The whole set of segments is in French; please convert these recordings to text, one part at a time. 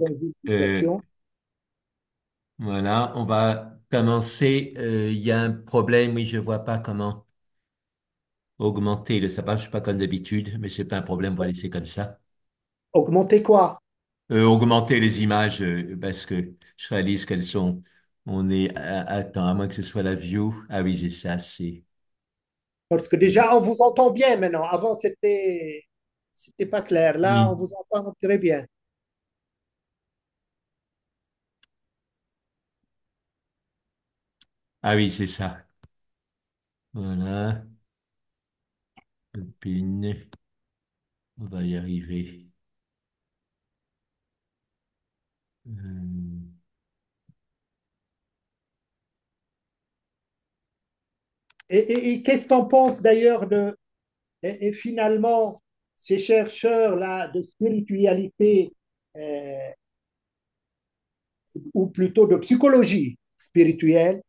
dans une Euh, situation. voilà, on va commencer. Il y a un problème, oui, je vois pas comment augmenter le sapin. Je suis pas comme d'habitude, mais c'est pas un problème, on va laisser comme ça. Augmenter quoi? Augmenter les images parce que je réalise qu'elles sont. On est. Attends, à moins que ce soit la view. Ah oui, c'est ça. C'est. Parce que déjà, on vous entend bien maintenant. Avant, c'était pas clair. Là, on Oui. vous entend très bien. Ah oui, c'est ça. Voilà. Pin. On va y arriver. Euh, Et qu'est-ce que tu en penses d'ailleurs et finalement, ces chercheurs-là de spiritualité, euh, ou plutôt de psychologie spirituelle,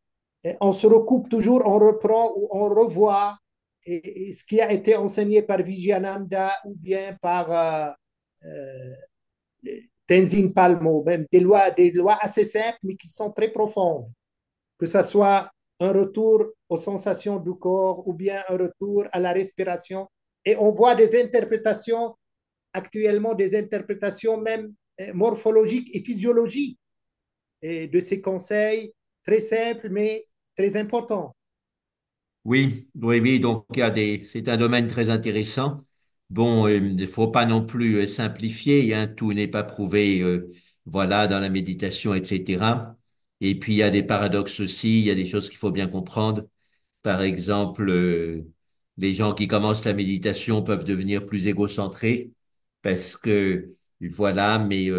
on se recoupe toujours, on reprend ou on revoit ce qui a été enseigné par Vijayananda ou bien par Tenzin Palmo, même des lois assez simples mais qui sont très profondes, que ce soit un retour aux sensations du corps ou bien un retour à la respiration. Et on voit des interprétations, actuellement des interprétations même morphologiques et physiologiques de ces conseils très simples mais très importants. Oui, oui, oui. Donc, il y a des, c'est un domaine très intéressant. Bon, il ne faut pas non plus simplifier, hein, tout n'est pas prouvé, voilà, dans la méditation, etc. Et puis, il y a des paradoxes aussi, il y a des choses qu'il faut bien comprendre. Par exemple, les gens qui commencent la méditation peuvent devenir plus égocentrés parce que, voilà, mais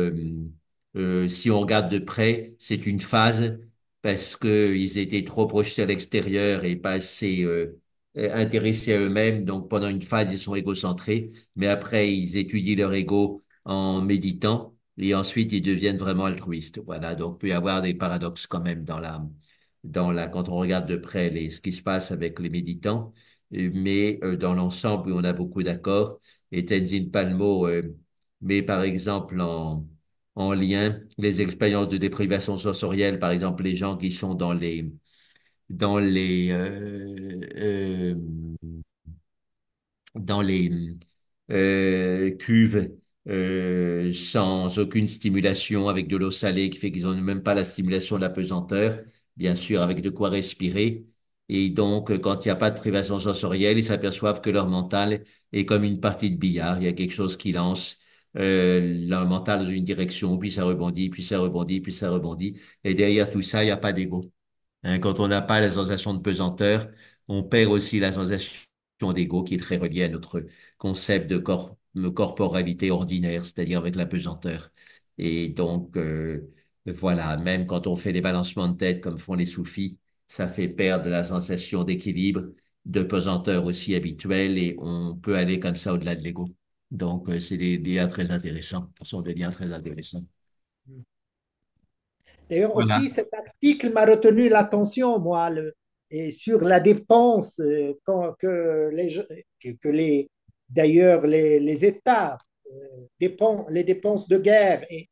si on regarde de près, c'est une phase parce que ils étaient trop projetés à l'extérieur et pas assez intéressés à eux-mêmes. Donc, pendant une phase, ils sont égocentrés, mais après, ils étudient leur ego en méditant et ensuite, ils deviennent vraiment altruistes. Voilà, donc il peut y avoir des paradoxes quand même quand on regarde de près ce qui se passe avec les méditants, mais dans l'ensemble, oui, on a beaucoup d'accords. Et Tenzin Palmo met par exemple en lien les expériences de déprivation sensorielle, par exemple les gens qui sont dans les dans les cuves sans aucune stimulation, avec de l'eau salée qui fait qu'ils n'ont même pas la stimulation de la pesanteur, bien sûr avec de quoi respirer. Et donc, quand il n'y a pas de privation sensorielle, ils s'aperçoivent que leur mental est comme une partie de billard. Il y a quelque chose qui lance leur mental dans une direction, puis ça rebondit, puis ça rebondit, puis ça rebondit. Et derrière tout ça, il n'y a pas d'ego. Hein, quand on n'a pas la sensation de pesanteur, on perd aussi la sensation d'ego qui est très reliée à notre concept de corporalité ordinaire, c'est-à-dire avec la pesanteur. Et donc, voilà, même quand on fait des balancements de tête comme font les soufis, ça fait perdre la sensation d'équilibre, de pesanteur aussi habituelle et on peut aller comme ça au-delà de l'ego. Donc, c'est des liens très intéressants. Ce sont des liens très intéressants. D'ailleurs aussi, Voilà. cet article m'a retenu l'attention, moi, et sur la dépense que les, d'ailleurs les États les dépenses de guerre. Et,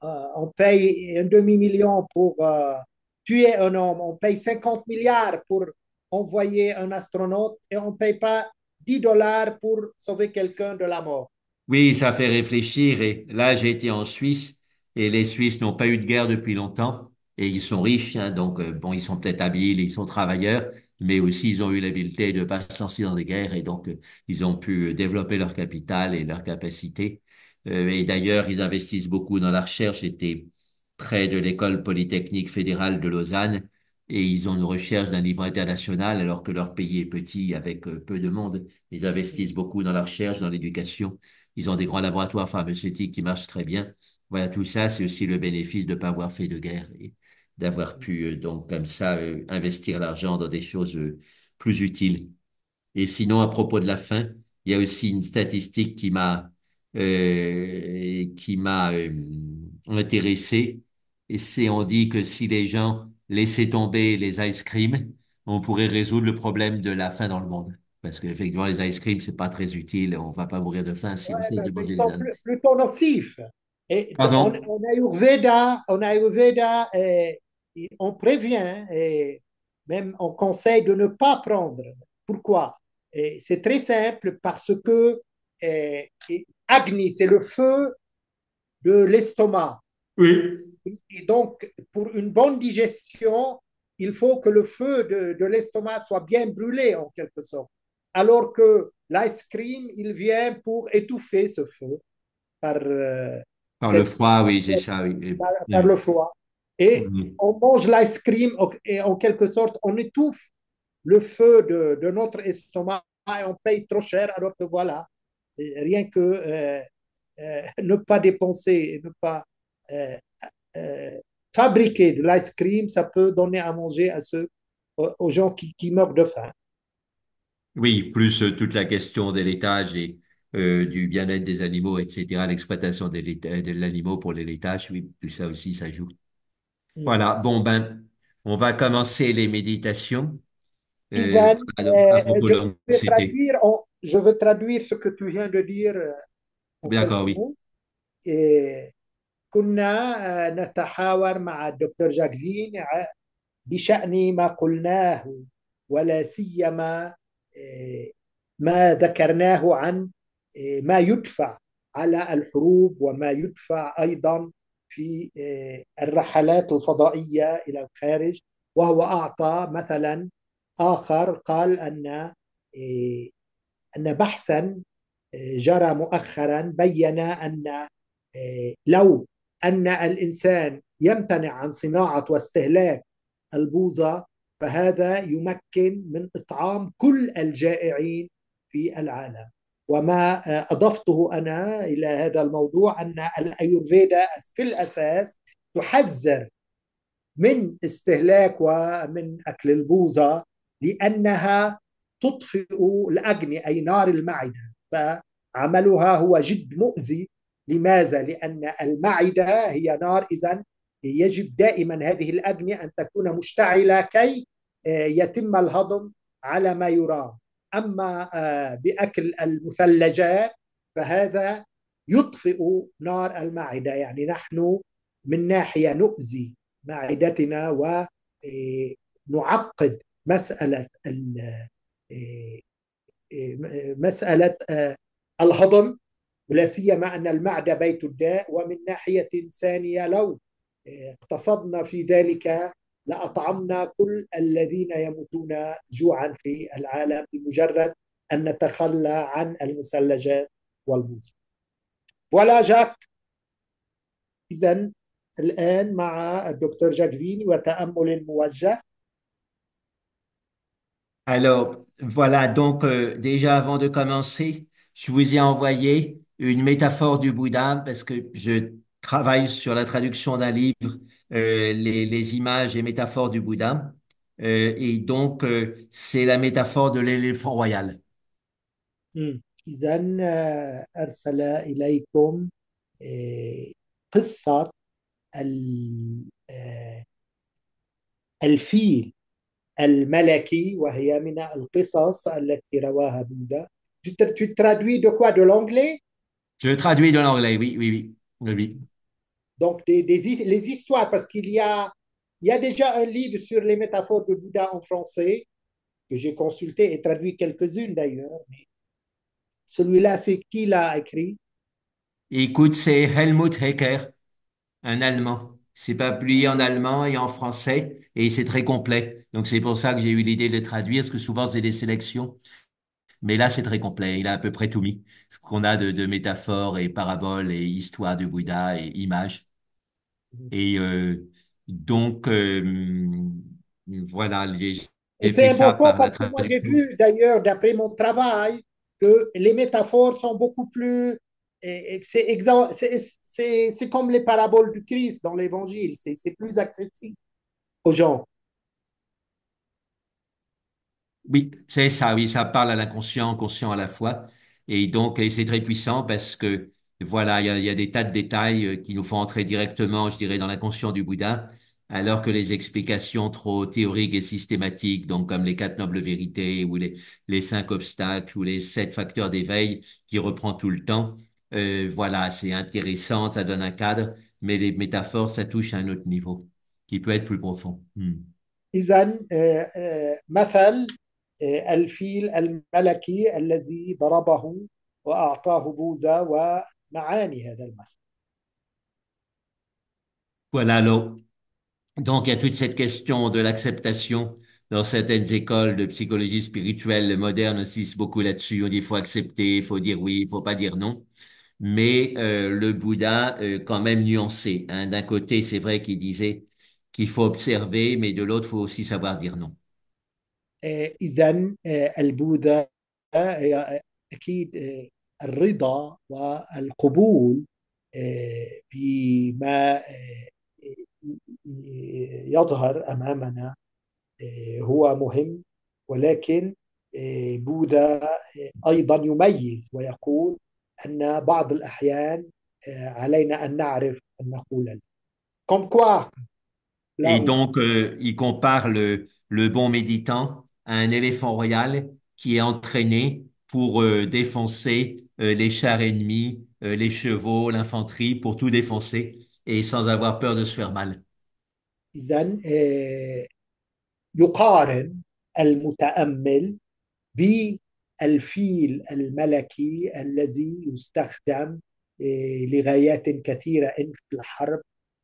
on paye un demi-million pour tuer un homme, on paye 50 milliards pour envoyer un astronaute et on ne paye pas 10 dollars pour sauver quelqu'un de la mort. Oui, ça fait réfléchir. Et là, j'ai été en Suisse et les Suisses n'ont pas eu de guerre depuis longtemps et ils sont riches, hein, donc bon, ils sont peut-être habiles, ils sont travailleurs, mais aussi ils ont eu l'habileté de pas se lancer dans des guerres et donc ils ont pu développer leur capital et leur capacité. Et d'ailleurs, ils investissent beaucoup dans la recherche. J'étais près de l'école polytechnique fédérale de Lausanne et ils ont une recherche d'un niveau international alors que leur pays est petit avec peu de monde. Ils investissent beaucoup dans la recherche, dans l'éducation. Ils ont des grands laboratoires pharmaceutiques qui marchent très bien. Voilà, tout ça, c'est aussi le bénéfice de ne pas avoir fait de guerre et d'avoir pu, donc, comme ça, investir l'argent dans des choses plus utiles. Et sinon, à propos de la faim, il y a aussi une statistique qui m'a intéressé. Et c'est, on dit que si les gens laissaient tomber les ice creams, on pourrait résoudre le problème de la faim dans le monde. Parce qu'effectivement, les ice creams, c'est pas très utile. On va pas mourir de faim si on Ouais, cesse ben, de ils manger sont plutôt nocifs. Et Pardon? En Ayurveda, on prévient et même on conseille de ne pas prendre. Pourquoi? C'est très simple parce que Agni, c'est le feu de l'estomac. Oui. Et donc, pour une bonne digestion, il faut que le feu de l'estomac soit bien brûlé en quelque sorte. Alors que l'ice cream, il vient pour étouffer ce feu par, Par le cette, froid, oui, c'est ça, oui. par le froid. Et Oui. on mange l'ice cream et en quelque sorte, on étouffe le feu de notre estomac et on paye trop cher alors que voilà, rien que ne pas dépenser, ne pas euh, euh, fabriquer de l'ice cream, ça peut donner à manger à ceux, aux gens qui meurent de faim. Oui, plus toute la question de laitage et du bien-être des animaux, etc., l'exploitation de l'animal pour les laitages, oui, tout ça aussi, ça joue. Mm. Voilà, bon, ben, on va commencer les méditations. Izan, Voilà, donc, à propos de l'anxiété. je veux traduire ce que tu viens de dire en quelques D'accord, oui. mots. Et كنا نتحاور مع الدكتور جاكفين بشأن ما قلناه ولا سيما ما ذكرناه عن ما يدفع على الحروب وما يدفع أيضا في الرحلات الفضائية إلى الخارج. وهو أعطى مثلا آخر قال أن بحثا جرى مؤخرا بين أن لو أن الإنسان يمتنع عن صناعة واستهلاك البوظة فهذا يمكن من إطعام كل الجائعين في العالم. وما أضفته أنا إلى هذا الموضوع أن الأيurveda في الأساس تحذر من استهلاك ومن أكل البوظة لأنها تطفئ الأجني أي نار المعدة، فعملها هو جد مؤذي. لماذا؟ لأن المعدة هي نار، إذن يجب دائما هذه الأجنية أن تكون مشتعلة كي يتم الهضم على ما يرام. أما بأكل المثلجات فهذا يطفئ نار المعدة، يعني نحن من ناحية نؤذي معدتنا ونعقد مسألة مسألة الهضم، ولا سيما أن المعدة بيت الداء. ومن ناحية ثانية لو اقتصدنا في ذلك لأطعمنا كل الذين يموتون جوعا في العالم بمجرد أن نتخلى عن المثلجات والبوظ. ولا جاك، إذا الآن مع الدكتور جاكفيني وتأمل موجه. Alors, voilà, donc déjà avant de commencer, je vous ai envoyé une métaphore du Bouddha parce que je travaille sur la traduction d'un livre, les images et métaphores du Bouddha. Et donc, c'est la métaphore de l'éléphant royal. إذا أرسل إليكم قصة الفيل الملكي، وهي من القصص التي رواها بوذا. Tu traduis de quoi? De l'anglais? Je traduis de l'anglais, oui, oui, oui, oui, oui. Donc, les histoires, parce il y a déjà un livre sur les métaphores de Bouddha en français que j'ai consulté et traduit quelques-unes d'ailleurs. Mais celui-là, c'est qui l'a écrit? Écoute, c'est Helmut Hecker, un Allemand. C'est publié en allemand et en français et c'est très complet. Donc c'est pour ça que j'ai eu l'idée de le traduire, parce que souvent c'est des sélections. Mais là, c'est très complet. Il a à peu près tout mis. Ce qu'on a de métaphores et paraboles et histoires du Bouddha et images. Et donc, voilà, Et j'ai c'est fait ça important par la parce que moi, j'ai traduction. vu d'ailleurs, d'après mon travail, que les métaphores sont beaucoup plus... C'est comme les paraboles du Christ dans l'Évangile, c'est plus accessible aux gens. Oui, c'est ça, oui, ça parle à l'inconscient, conscient à la fois. Et donc, et c'est très puissant parce que, voilà, il y a des tas de détails qui nous font entrer directement, je dirais, dans l'inconscient du Bouddha, alors que les explications trop théoriques et systématiques, donc comme les quatre nobles vérités ou les cinq obstacles ou les sept facteurs d'éveil qui reprend tout le temps, Voilà, c'est intéressant, ça donne un cadre, mais les métaphores, ça touche à un autre niveau qui peut être plus profond. إذا مثل الفيل الملكي الذي ضربه وأعطاه بوذا ومعاني هذا المثل. Voilà, alors, donc il y a toute cette question de l'acceptation. Dans certaines écoles de psychologie spirituelle moderne insistent beaucoup là-dessus. On dit il faut accepter, il faut dire oui, il faut pas dire non. Mais le Bouddha, quand même nuancé, hein. D'un côté, c'est vrai qu'il disait qu'il faut observer, mais de l'autre, il faut aussi savoir dire non. إذا البوذا أكيد الرضا والقبول بما يظهر أمامنا هو مهم، ولكن بوذا أيضا يميز ويقول أن بعض الأحيان علينا أن نعرف أن نقول لا. Comme quoi, là Et où donc, il compare le bon méditant à un éléphant royal qui est entraîné pour défoncer les chars ennemis, les chevaux, l'infanterie, pour tout défoncer et sans avoir peur de se faire mal. إذا يقارن المتأمل بالفيل الملكي الذي يستخدم لغايات كثيرة إن في الحرب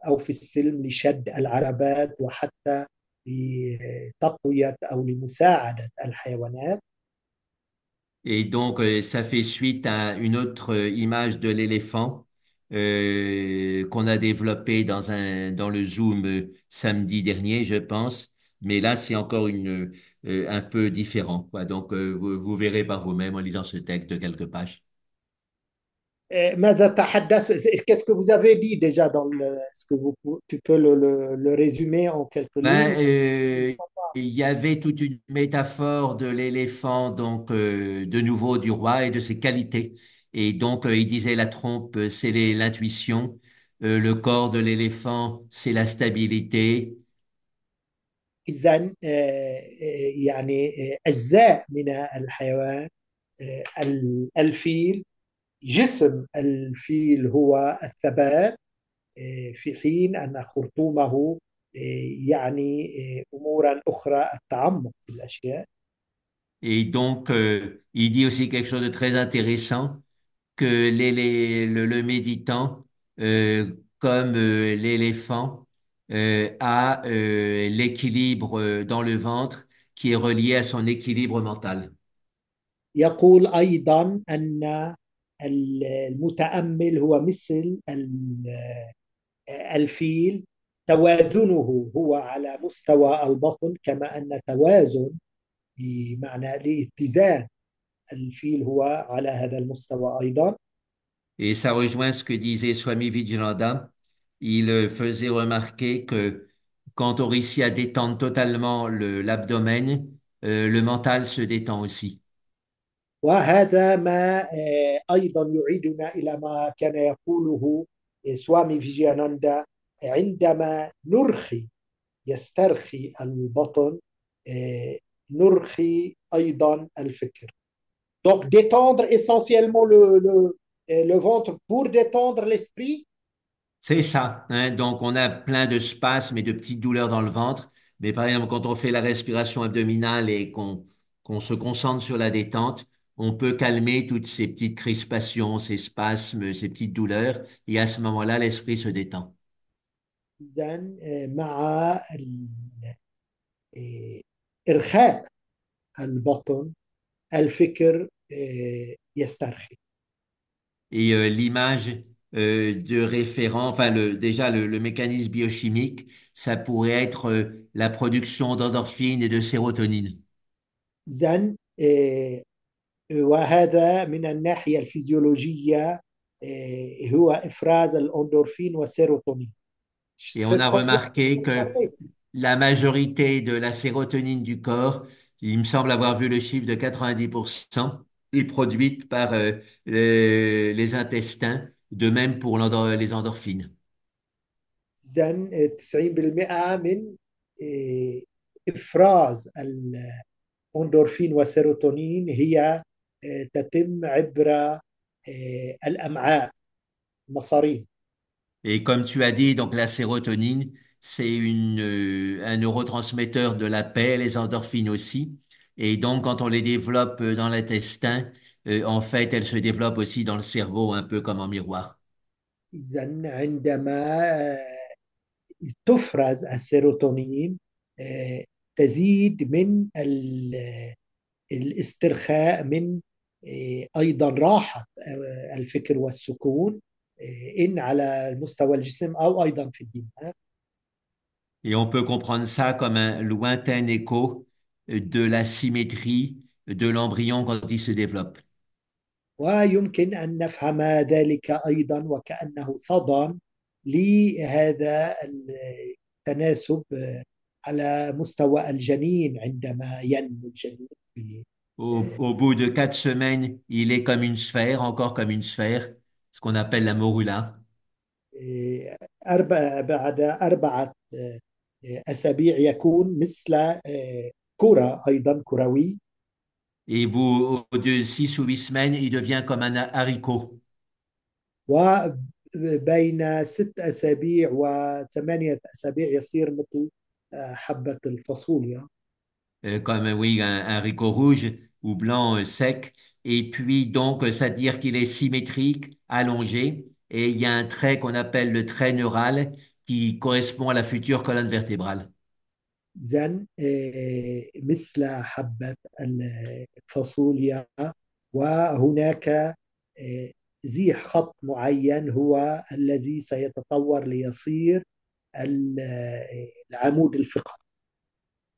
أو في السلم لشد العربات وحتى لتقوية أو لمساعدة الحيوانات. Et donc, ça fait suite à une autre image de l'éléphant qu'on a développée dans le Zoom samedi dernier, je pense. Mais là, c'est encore un peu différent, quoi. Donc, vous verrez par vous-même en lisant ce texte de quelques pages. ماذا تحدث Qu'est-ce que vous avez dit déjà dans le... Est-ce que tu peux le résumer en quelques lignes? Ben, il y avait toute une métaphore de l'éléphant, donc de nouveau du roi et de ses qualités. Et donc, il disait la trompe, c'est l'intuition. Le corps de l'éléphant, c'est la stabilité. إذا يعني أجزاء من الحيوان الفيل، جسم الفيل هو الثبات، في حين أن خرطومه يعني أمورا أخرى التعمق في الأشياء. Et donc, il dit aussi quelque chose de très intéressant, que le méditant, comme l'éléphant, a l'équilibre dans le ventre qui est relié à son équilibre mental. يقول أيضا أن المتأمل هو مثل الفيل، توازنه هو على مستوى البطن، كما أن توازن بمعنى الاتزان الفيل هو على هذا المستوى أيضا. Et ça rejoint ce que disait Swami Vivekananda. Il faisait remarquer que quand on réussit à détendre totalement l'abdomen, le mental se détend aussi. وهذا ما أيضا يعيدنا إلى ما كان يقوله سوامي فيجياناندا: عندما نرخي يسترخي البطن، نرخي أيضا الفكر. Donc détendre essentiellement le ventre pour détendre l'esprit. C'est ça, hein. Donc, on a plein de spasmes et de petites douleurs dans le ventre. Mais par exemple, quand on fait la respiration abdominale et qu'on se concentre sur la détente, on peut calmer toutes ces petites crispations, ces spasmes, ces petites douleurs. Et à ce moment-là, l'esprit se détend. إذا مع إرخاء البطن الفكر يسترخي. Et l'image de référent, enfin déjà le mécanisme biochimique, ça pourrait être la production d'endorphines et de sérotonine. إذا وهذا من الناحية الفيزيولوجية هو إفراز الأندورفين والسيروتونين. Et on C'est ce a qu'on peut remarqué que observer. la majorité de la sérotonine du corps, il me semble avoir vu le chiffre de 90%, est produite par les intestins, de même pour les endorphines. إذا 90% من إفراز الأندورفين والسيروتونين هي تتم عبر الأمعاء المصارين. Et comme tu as dit, donc la sérotonine, c'est un neurotransmetteur de la paix, les endorphines aussi. Et donc, quand on les développe dans l'intestin, en fait, elles se développent aussi dans le cerveau, un peu comme en miroir. إذا عندما تفرز السيروتونين آه، تزيد من الاسترخاء، من أيضا راحة الفكر والسكون، إن على مستوى الجسم أو أيضا في الدماغ. Et on peut comprendre ça comme un lointain écho de la symétrie de l'embryon quand il se développe. ويمكن أن نفهم ذلك أيضا وكأنه صدى لهذا التناسب على مستوى الجنين عندما ينمو الجنين في Au bout de 4 semaines, il est comme une sphère, encore comme une sphère, ce qu'on appelle la morula. بعد 4 أسابيع يكون مثل كرة، أيضا كروي. Et au bout de 6 ou 8 semaines, il devient comme un haricot. وبين 6 أسابيع و8 أسابيع يصير مثل حبة الفاصوليا. Comme oui, un haricot rouge ou blanc sec. Et puis donc, c'est-à-dire qu'il est symétrique, allongé, et il y a un trait qu'on appelle le trait neural qui correspond à la future colonne vertébrale. إذن مثل حبة الفاصوليا، وهناك زيح خط معين هو الذي سيتطور ليصير العمود الفقري.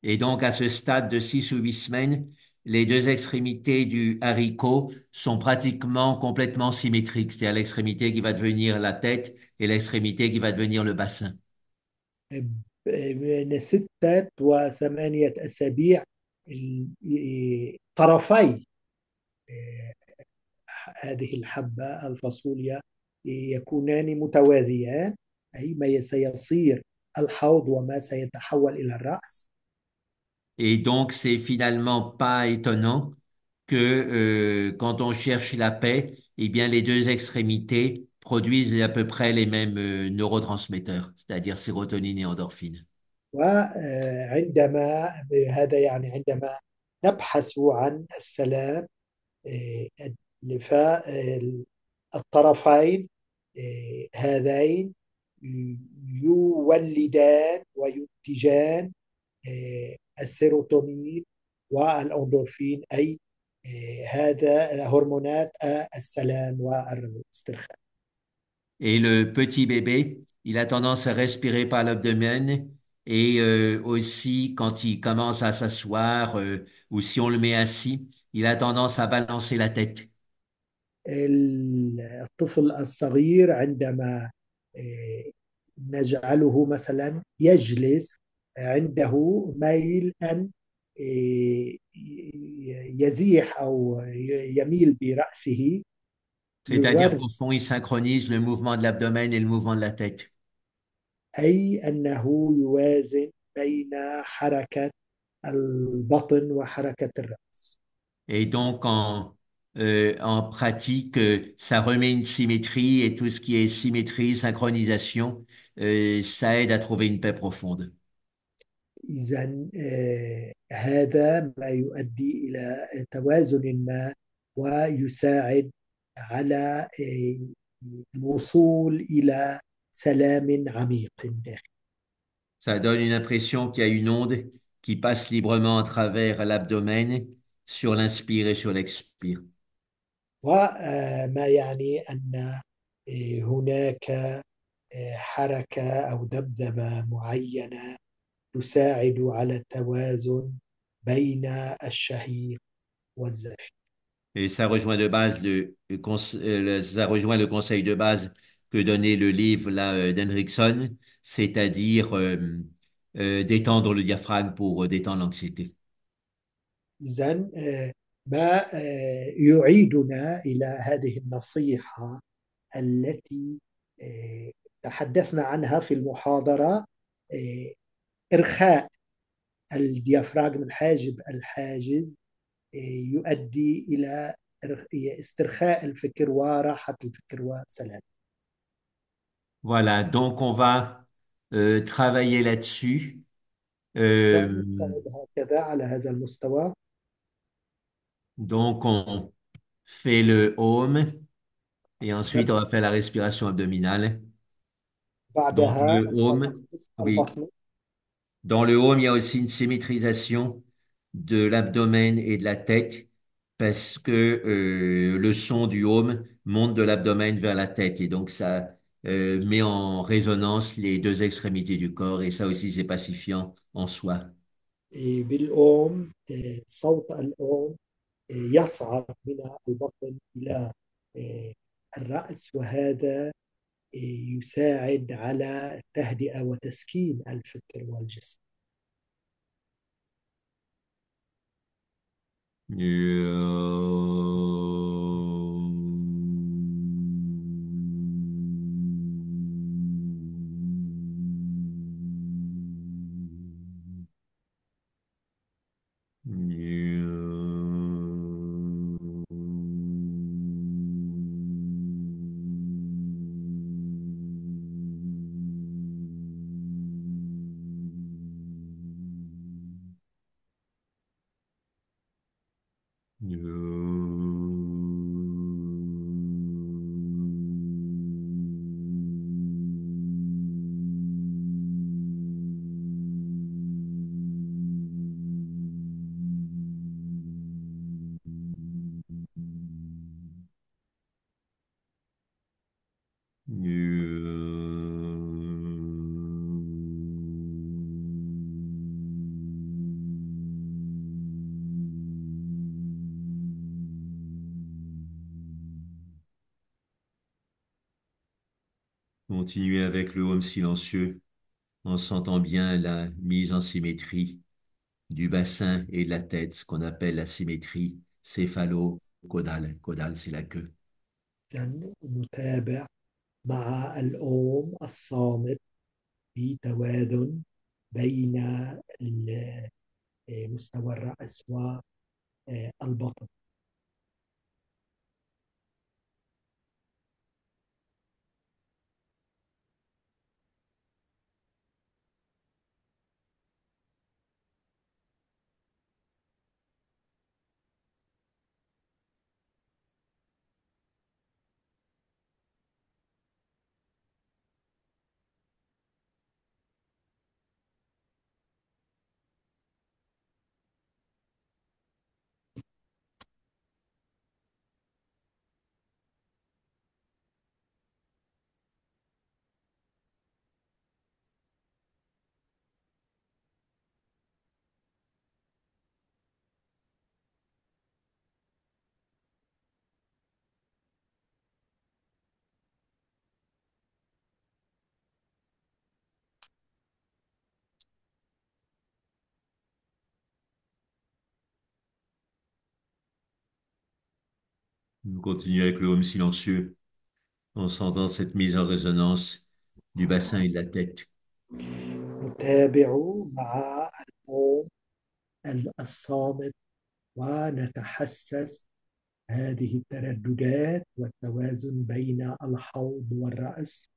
Et donc, à ce stade de 6 ou 8 semaines, les deux extrémités du haricot sont pratiquement complètement symétriques, c'est-à-dire l'extrémité qui va devenir la tête et l'extrémité qui va devenir le bassin. من 6 و8 أسابيع طرفي هذه الحبة الفاصوليا يكونان متوازيان، أي ما سيصير الحوض وما سيتحول إلى الرأس. Et donc, c'est finalement pas étonnant que quand on cherche la paix, eh bien, les deux extrémités produisent à peu près les mêmes neurotransmetteurs, c'est-à-dire sérotonine et endorphine. وعندما هذا يعني عندما نبحث عن السلام، فالطرفين هذين يولدان وينتجان السيروتونين والأندورفين، أي هذا هرمونات السلام والاسترخاء. Et le petit bébé, il a tendance à respirer par l'abdomen et aussi quand il commence à s'asseoir ou si on le met assis, il a tendance à balancer la tête. الطفل الصغير عندما نجعله مثلا يجلس، عنده ميل أن يزيح أو يميل برأسه C'est-à-dire ليوري، qu'au fond, il synchronise le mouvement de l'abdomen et le mouvement de la tête. أي أنه يوازن بين حركة البطن وحركة الرأس. Et donc, en pratique, ça remet une symétrie et tout ce qui est symétrie, synchronisation, ça aide à trouver une paix profonde. إذا هذا ما يؤدي إلى توازن ما، ويساعد على الوصول إلى سلام عميق داخلي. Ça donne une impression qu'il y a une onde qui passe librement à travers l'abdomen sur l'inspire et sur l'expire. وما يعني أن هناك حركة أو ذبذبة معينة تساعد على التوازن بين الشهيق والزفير. Et ça rejoint de base ça rejoint le conseil de base que donnait le livre là, d'Hendrickson, c'est-à-dire détendre le diaphragme pour détendre l'anxiété. إذن ما يعيدنا إلى هذه النصيحة التي تحدثنا عنها في المحاضرة، إرخاء الديافراغم الحاجب الحاجز يؤدي إلى استرخاء الفكر وراحة الفكر وسلام. Voilà, donc on va travailler là-dessus. سنعمل Euh, هكذا على هذا المستوى. donc on fait le home et ensuite on نبدأ va faire la respiration abdominale. Donc بعدها le home, ونخصص oui. البطن. Dans le home, il y a aussi une symétrisation de l'abdomen et de la tête parce que le son du home monte de l'abdomen vers la tête et donc ça met en résonance les deux extrémités du corps et ça aussi c'est pacifiant en soi. بالأوم صوت الأوم يصعد من البطن إلى الرأس، وهذا يساعد على تهدئة وتسكين الفكر والجسم. Continuez avec le home silencieux en sentant bien la mise en symétrie du bassin et de la tête, ce qu'on appelle la symétrie céphalo-caudale. Caudale, c'est la queue. إذن نتابع مع الأوم الصامت بتوازن بين مستوى الرأس والبطن. On continue avec le home silencieux en sentant cette mise en résonance du bassin et de la tête. نتابع مع الأوم الصامت ونتحسس هذه الترددات والتوازن بين الحوض والرأس.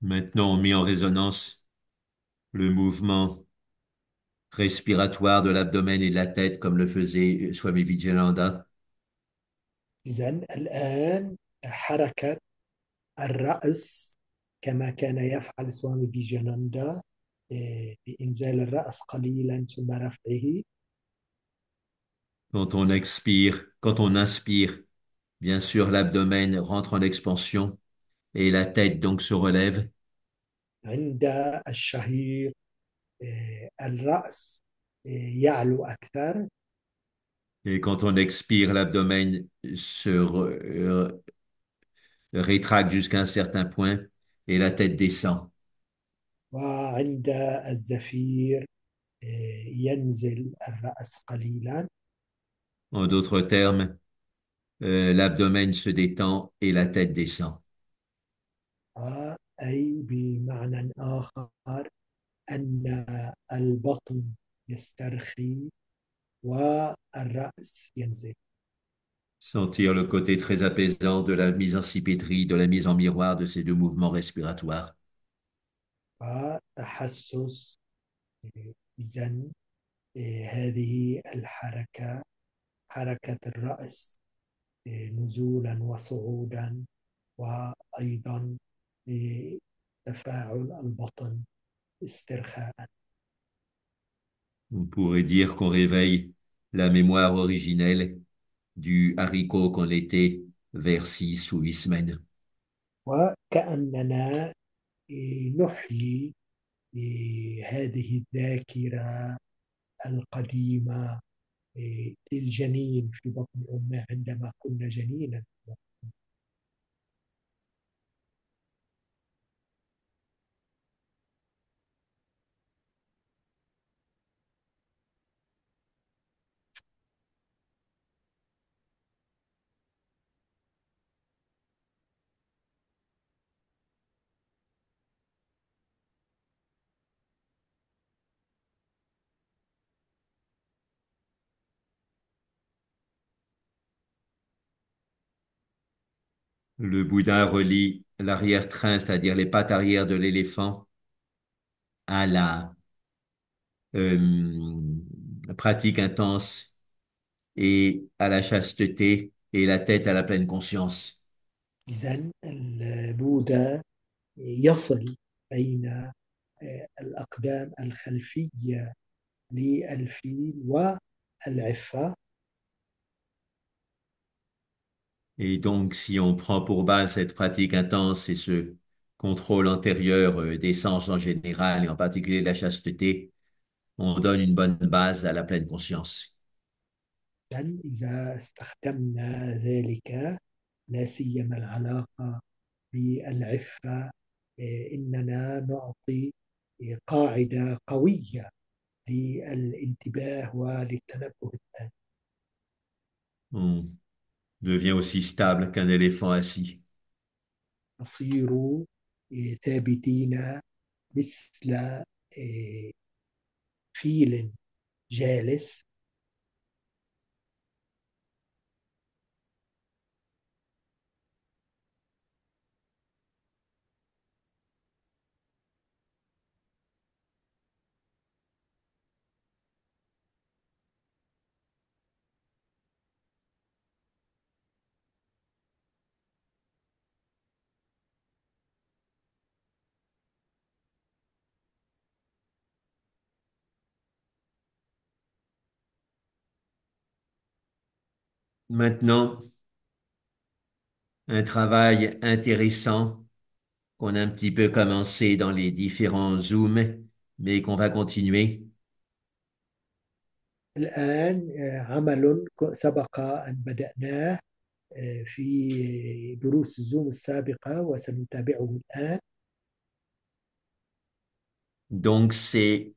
Maintenant, on met en résonance le mouvement respiratoire de l'abdomen et de la tête comme le faisait Swami Vijayananda. إذن الآن حركة الرأس كما كان يفعل سوامي فيجياناندا، بإنزال الرأس قليلا ثم رفعه. Quand on expire, quand on inspire, bien sûr, l'abdomen rentre en expansion et la tête donc se relève. عند الشهيق الرأس يعلو أكثر. Et quand on expire, l'abdomen rétracte jusqu'à un certain point et la tête descend. وعند الزفير ينزل الرأس قليلا. En d'autres termes, l'abdomen se détend et la tête descend. أي بمعنى آخر أن البطن يسترخي والرأس ينزل. Sentir le côté très apaisant de la mise en symétrie, de la mise en miroir de ces deux mouvements respiratoires. وتحسس إذا هذه الحركة، حركة الرأس نزولا وصعودا، وأيضا تفاعل البطن استرخاء. On pourrait dire qu'on réveille la mémoire originelle du haricot qu'on était vers 6 ou 8 semaines. وكأننا نحيي هذه الذاكرة القديمة للجنين في بطن أمه عندما كنا جنينا. Le Bouddha relie l'arrière-train, c'est-à-dire les pattes arrière de l'éléphant, à la pratique intense et à la chasteté et la tête à la pleine conscience. إذن البوذا يصل بين الأقدام الخلفية للفيل والعفة. Et donc, si on prend pour base cette pratique intense et ce contrôle antérieur des sens en général et en particulier de la chasteté, on donne une bonne base à la pleine conscience. إذن إذا استخدمنا ذلك، لا سيما العلاقة بالعفة، إننا نعطي قاعدة قوية للانتباه وللتنبه الآن. On devient aussi stable qu'un éléphant assis. نصير ثابتين مثل فيل جالس. Maintenant, un travail intéressant qu'on a un petit peu commencé dans les différents Zooms, mais qu'on va continuer. الآن عمل سبق أن بدأناه في دروس الزوم السابقة وسنتابعه الآن. Donc, c'est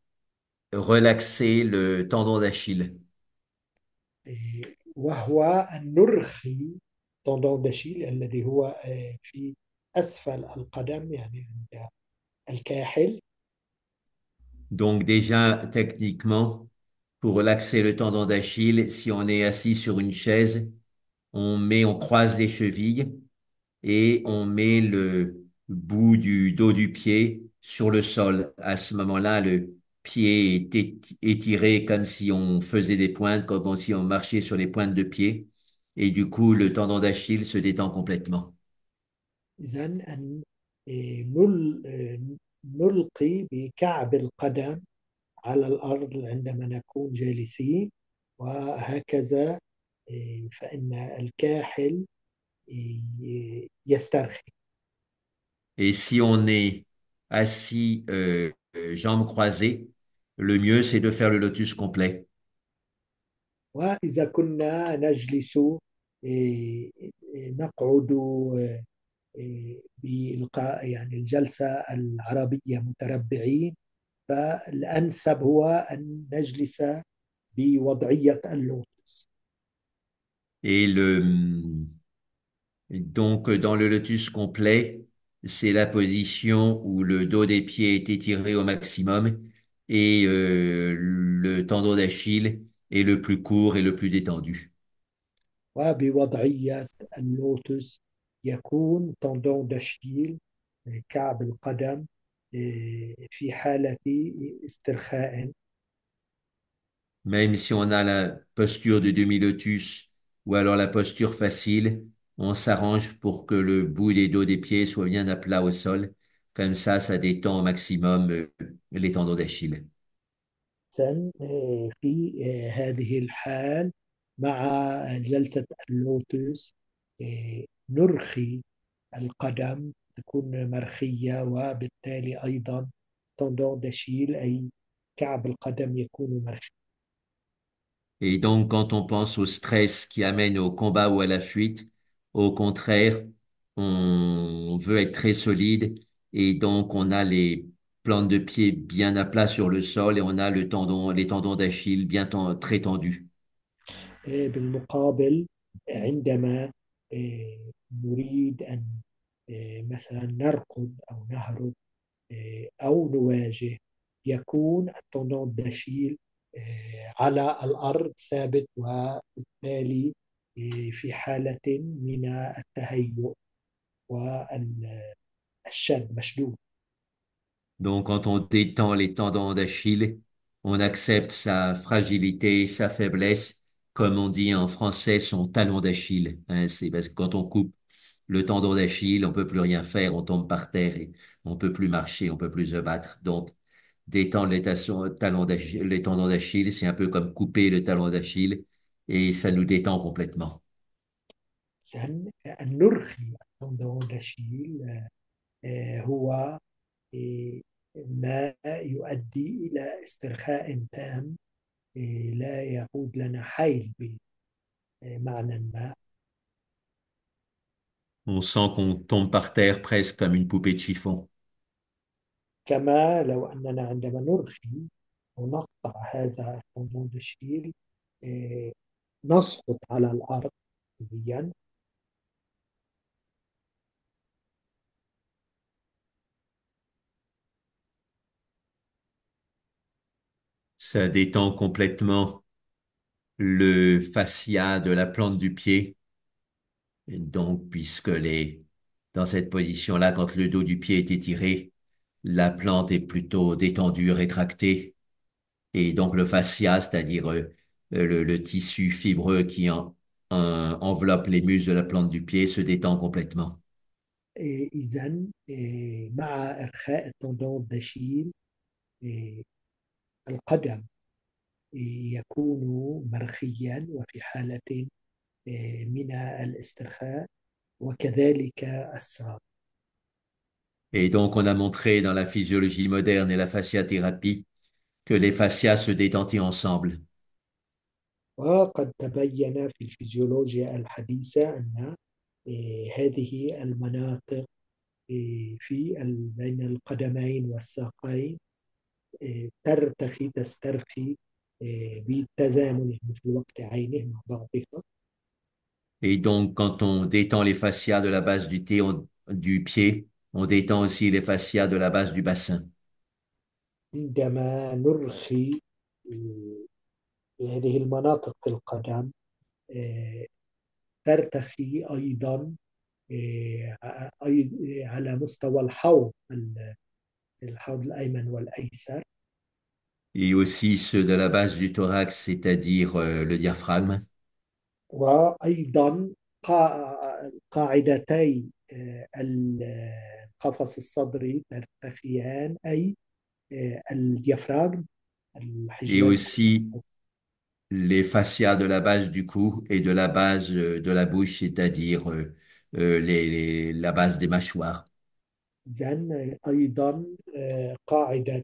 relaxer le tendon d'Achille. وهو أن نرخي تندون داشيل الذي هو في أسفل القدم، يعني عند الكاحل. Donc, déjà, techniquement, pour relaxer le tendon d'Achille, si on est assis sur une chaise, on croise les chevilles et on met le bout du dos du pied sur le sol. À ce moment-là, le pied est étiré comme si on faisait des pointes, comme si on marchait sur les pointes de pied. Et du coup, le tendon d'Achille se détend complètement. إذا أن نلقي بكعب القدم على الأرض عندما نكون جالسين، وهكذا فإن الكاحل يسترخي. Et si on est assis, jambes croisées, le mieux, c'est de faire le lotus complet. وإذا كنا نجلس نقعد بإلقاء يعني الجلسة العربية متربعين، فالأنسب هو أن نجلس بوضعية اللوتس. Et donc, dans le lotus complet, c'est la position où le dos des pieds est étiré au maximum et le tendon d'Achille est le plus court et le plus détendu. وبوضعية اللوتس يكون تندون داشيل كعب القدم في حالة استرخاء. Même si on a la posture de demi-lotus ou alors la posture facile, on s'arrange pour que le bout des dos des pieds soit bien à plat au sol. Comme ça détend au maximum les tendons d'Achille. في هذه الحال مع جلسة اللوتس نرخي القدم، تكون مرخية، وبالتالي أيضا تندون داشيل أي كعب القدم يكون مرخي. Et donc, quand on pense au stress qui amène au combat ou à la fuite, au contraire, on veut être très solide et donc on a les plantes de pied bien à plat sur le sol et on a les tendons d'Achille très tendus. بالمقابل عندما نريد أن مثلا نركض أو نهرب أو نواجه، يكون التندون داشيل على الأرض ثابت، وبالتالي في حالة من التهيؤ والشد مشدود. Donc, quand on détend les tendons d'Achille, on accepte sa fragilité, sa faiblesse, comme on dit en français, son talon d'Achille. Hein, c'est parce que quand on coupe le tendon d'Achille, on peut plus rien faire, on tombe par terre et on peut plus marcher, on peut plus se battre. Donc, détendre les tendons d'Achille, c'est un peu comme couper le talon d'Achille et ça nous détend complètement. أن نرخي التندون داشيل هو آه، ما يؤدي إلى استرخاء تام، لا يعود لنا حيل بمعنى ما. On sent qu'on tombe par terre presque comme une poupée de chiffon. كما لو أننا عندما نرخي ونقطع هذا التندون آه، نسقط على الأرض كليا. Ça détend complètement le fascia de la plante du pied. Et donc, dans cette position-là, quand le dos du pied est étiré, la plante est plutôt détendue, rétractée. Et donc, le fascia, c'est-à-dire le tissu fibreux enveloppe les muscles de la plante du pied, se détend complètement. إذا مع إرخاء التندون داشيل القدم يكون مرخيا وفي حالة من الاسترخاء، وكذلك الساق. Et donc, on a montré dans la physiologie moderne et la fasciathérapie que les fascias se détentaient ensemble. وقد تبين في الفيزيولوجيا الحديثة أن هذه المناطق في بين القدمين والساقين تسترخي بالتزامن، يعني في الوقت عينه مع بعضها. Et donc, quand on détend les fascias de la base du pied, on détend aussi les fascias de la base du bassin. عندما نرخي هذه المناطق في القدم آه، ترتخي أيضا على مستوى الحوض الأيمن والأيسر. Et aussi ceux de la base du thorax, c'est-à-dire le diaphragme. وأيضا قاعدتي القفص الصدري ترتخيان، أي الديافراغم، Et الحجرين. aussi les fascias de la base du cou et de la base de la bouche, c'est-à-dire la base des mâchoires. إذن أيضا قاعدة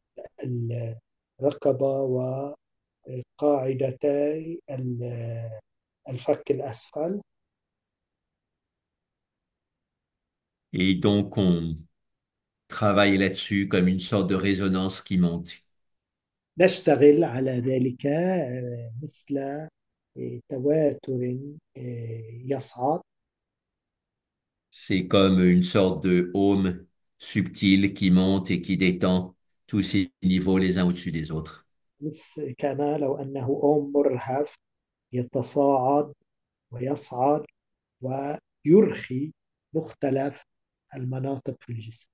الرقبة وقاعدتي الفك الأسفل. Et donc, on travaille là-dessus comme une sorte de résonance qui monte. نشتغل على ذلك مثل تواتر يصعد. C'est comme une sorte de haume subtil qui monte et qui détend tous ces niveaux les uns au-dessus des autres. كما لو أنه أم مرهف يتصاعد ويصعد ويرخي مختلف المناطق في الجسم.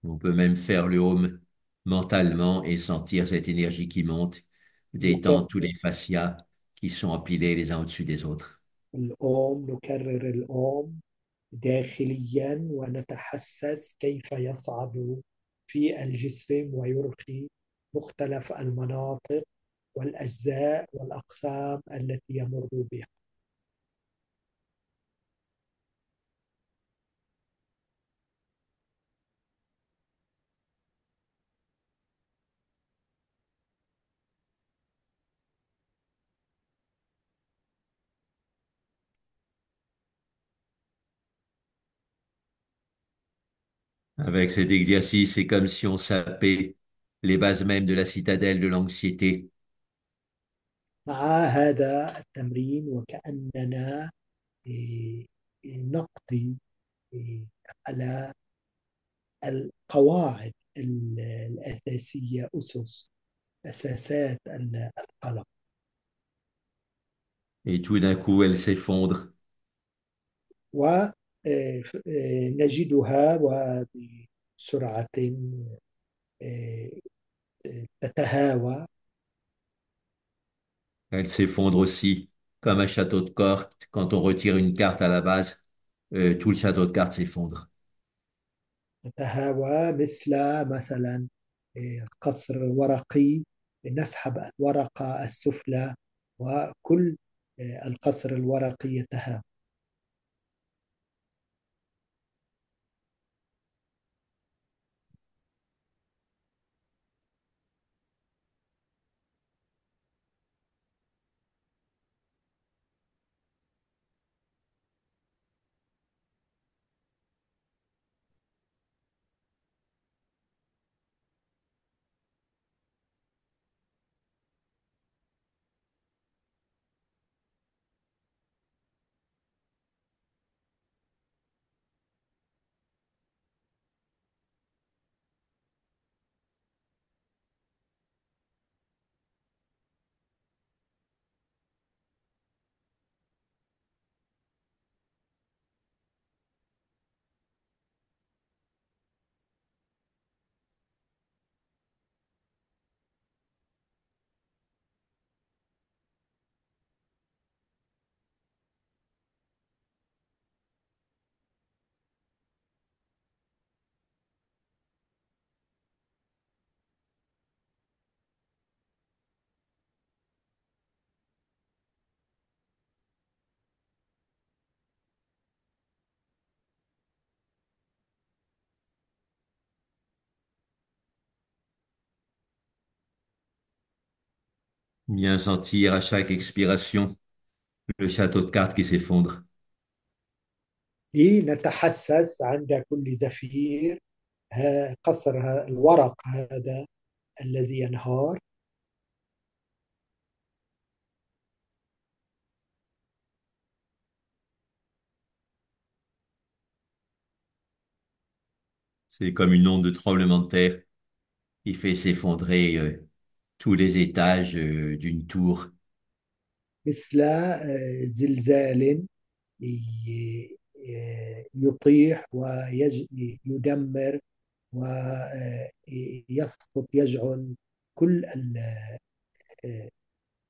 On peut même faire le home mentalement et sentir cette énergie qui monte, détend tous les fascias qui sont empilés les uns au-dessus des autres. الأم نكرر الأم داخليا ونتحسس كيف يصعد في الجسم ويرخي مختلف المناطق والأجزاء والأقسام التي يمر بها. Avec cet exercice, c'est comme si on sapait les bases mêmes de la citadelle de l'anxiété. مع هذا التمرين وكأننا إيه، نقضي على القواعد الأساسية، أساسات القلق. Et tout d'un coup, elle s'effondre. ونجدها وبسرعة آه، تتهاوى. Elle s'effondre aussi, comme un château de cartes. Quand on retire une carte à la base, tout le château de cartes s'effondre. تتهاوى مثلا قصر ورقي، نسحب الورقة السفلى وكل القصر الورقي يتهاوى. Bien sentir à chaque expiration le château de cartes qui s'effondre. لنتحسس عند كل زفير قصر الورق هذا الذي ينهار. C'est comme une onde de tremblement de terre qui fait s'effondrer tous les étages d'une tour. مثل زلزال يطيح ويدمر ويسقط يجعل كل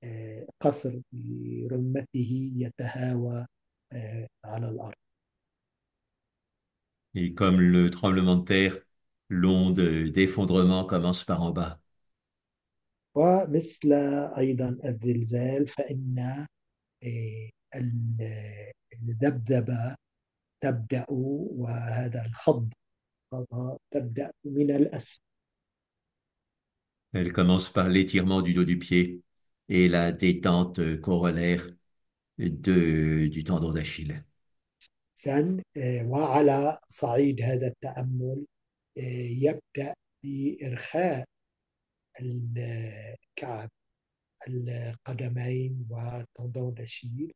القصر برمته يتهاوى على الأرض. Et comme le tremblement de terre, l'onde d'effondrement commence par en bas. ومثل أيضا الزلزال فإن الذبذبة تبدأ، وهذا الخض تبدأ من الأسفل. Elle commence par l'étirement du dos du pied et la détente corollaire du tendon d'Achille. إذن وعلى صعيد هذا التأمل يبدأ بإرخاء الكعب، القدمين وتندون داشيل،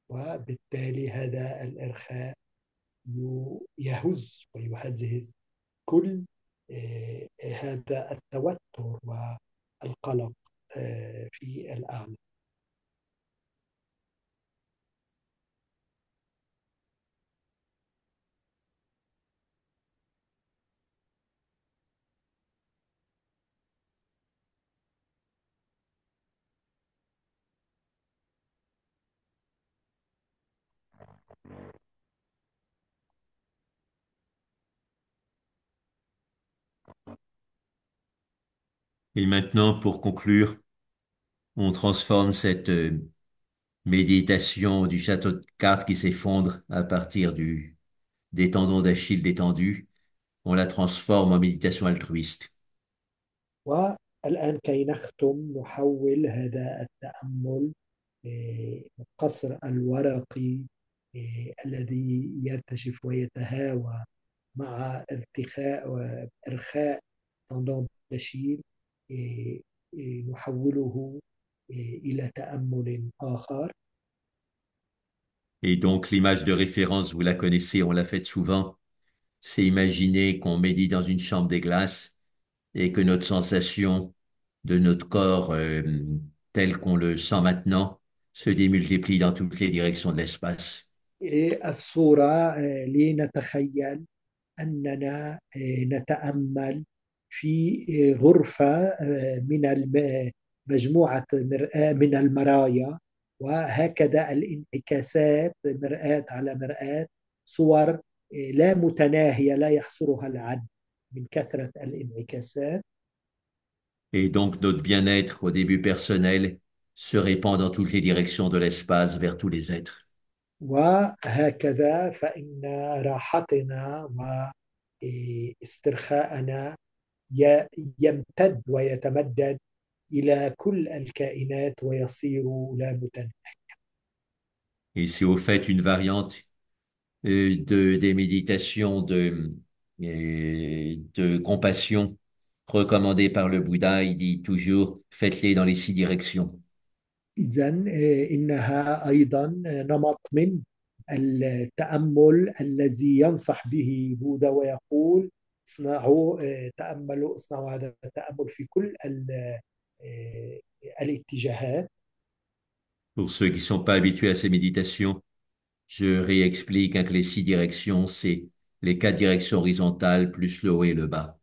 وبالتالي هذا الإرخاء يهز ويهزهز كل هذا التوتر والقلق في الأعلى. Et maintenant, pour conclure, on transforme cette méditation du château de cartes qui s'effondre à partir des tendons d'Achille détendus, on la transforme en méditation altruiste. والآن كي نختم نحول هذا التأمل القصر الورقي الذي يرتجف ويتهاوى مع ارتخاء وإرخاء تندون داشيل، نحوله إلى تأمل آخر. Et donc, l'image de référence, vous la connaissez, on l'a faite souvent, c'est imaginer qu'on médite dans une chambre des glaces et que notre sensation de notre corps, tel qu'on le sent maintenant, se démultiplie dans toutes les directions de l'espace. الصورة لنتخيل أننا نتأمل في غرفة من مجموعة مرآة من المرايا، وهكذا الانعكاسات مرآة على مرآة، صور لا متناهية لا يحصرها العد من كثرة الانعكاسات. Et donc, notre bien-être, au début personnel, se répand dans toutes les directions de l'espace vers tous les êtres. وهكذا فإن راحتنا واسترخاءنا يمتد ويتمدد إلى كل الكائنات ويصير لا متناهي. Et c'est au fait une variante des méditations de compassion recommandées par le Bouddha. Il dit toujours, faites-les dans les 6 directions. إذا إنها أيضا نمط من التأمل الذي ينصح به بوذا ويقول اصنعوا تأملوا، اصنعوا هذا التأمل في كل الاتجاهات. Pour ceux qui sont pas habitués à ces méditations, je réexplique hein, que les 6 directions, c'est les 4 directions horizontales plus le haut et le bas.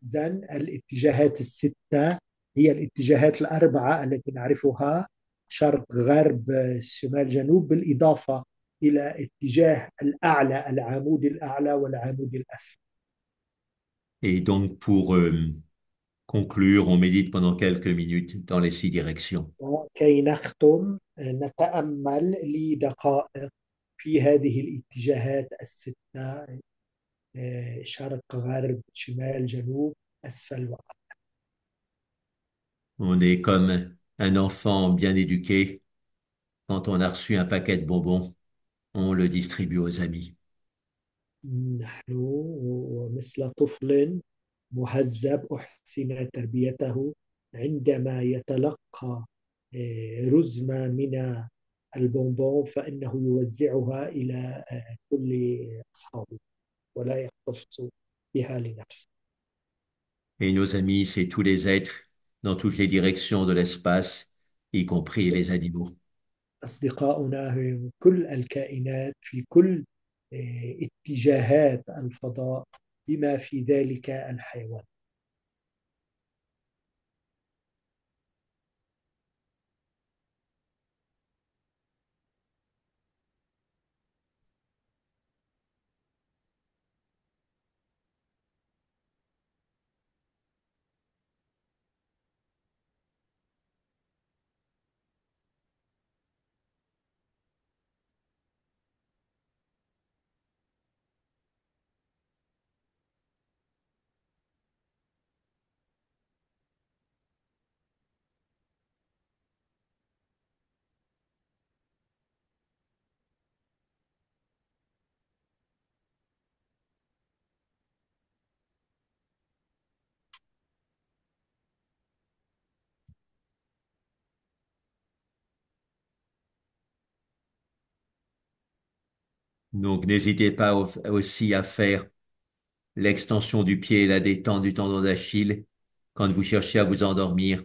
إذا الاتجاهات الستة هي الاتجاهات الأربعة التي نعرفها: شرق غرب شمال جنوب، بالإضافة إلى اتجاه الأعلى، العمود الأعلى والعمود الأسفل. Et donc, pour conclure, on médite pendant quelques minutes dans les 6 directions. وكي نختم نتأمل لدقائق في هذه الاتجاهات الستة: شرق غرب شمال جنوب أسفل وأعلى. On est comme un enfant bien éduqué. Quand on a reçu un paquet de bonbons, on le distribue aux amis. نحن مثل طفل مهذب أحسن تربيته، عندما يتلقى رزمة من البونبون فإنه يوزعها إلى كل أصحابه ولا يحتفظ بها لنفسه. Et nos amis, c'est tous les êtres dans toutes les directions de l'espace, y compris les animaux. أصدقاؤنا هم كل الكائنات في كل اتجاهات الفضاء بما في ذلك الحيوان. Donc, n'hésitez pas aussi à faire l'extension du pied et la détente du tendon d'Achille quand vous cherchez à vous endormir.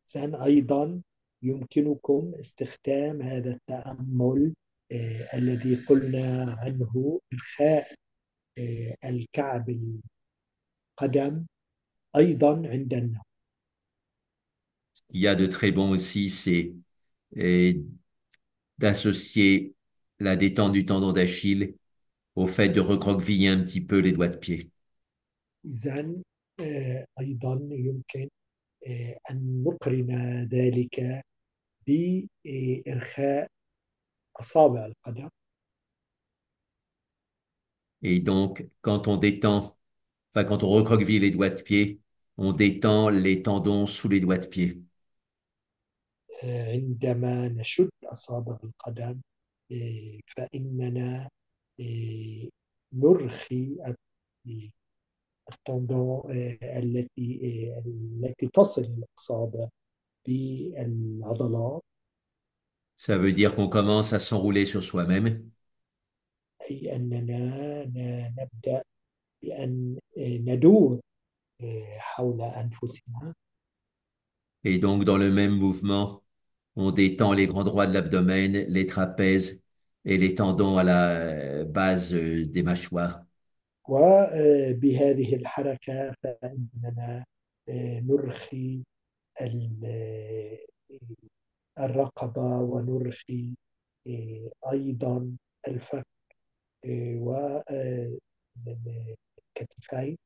ثاني أيضا يمكنكم استخدام هذا التأمل الذي قلنا عنه إرخاء الكعب القدم أيضا عند النوم. Il y a de très bons aussi, c'est euh, d'associer la détente du tendon d'Achille au fait de recroqueviller un petit peu les doigts de pied. إذا أيضا يمكن أن نقرن ذلك بإرخاء أصابع القدم. Et donc, quand on recroqueville les doigts de pied, on détend les tendons sous les doigts de pied. عندما نشد أصابع القدم فإننا نرخي التندون التي تصل الأصابع بالعضلات. Ça veut dire qu'on commence à s'enrouler sur soi-même. أي أننا نبدأ بأن ندور حول أنفسنا. Et donc, dans le même mouvement, on détend les grands droits de l'abdomen, les trapèzes et les tendons à la base des mâchoires. وبهذه الحركة فإننا نرخي الرقبة ونرخي أيضا الفك والكتفين.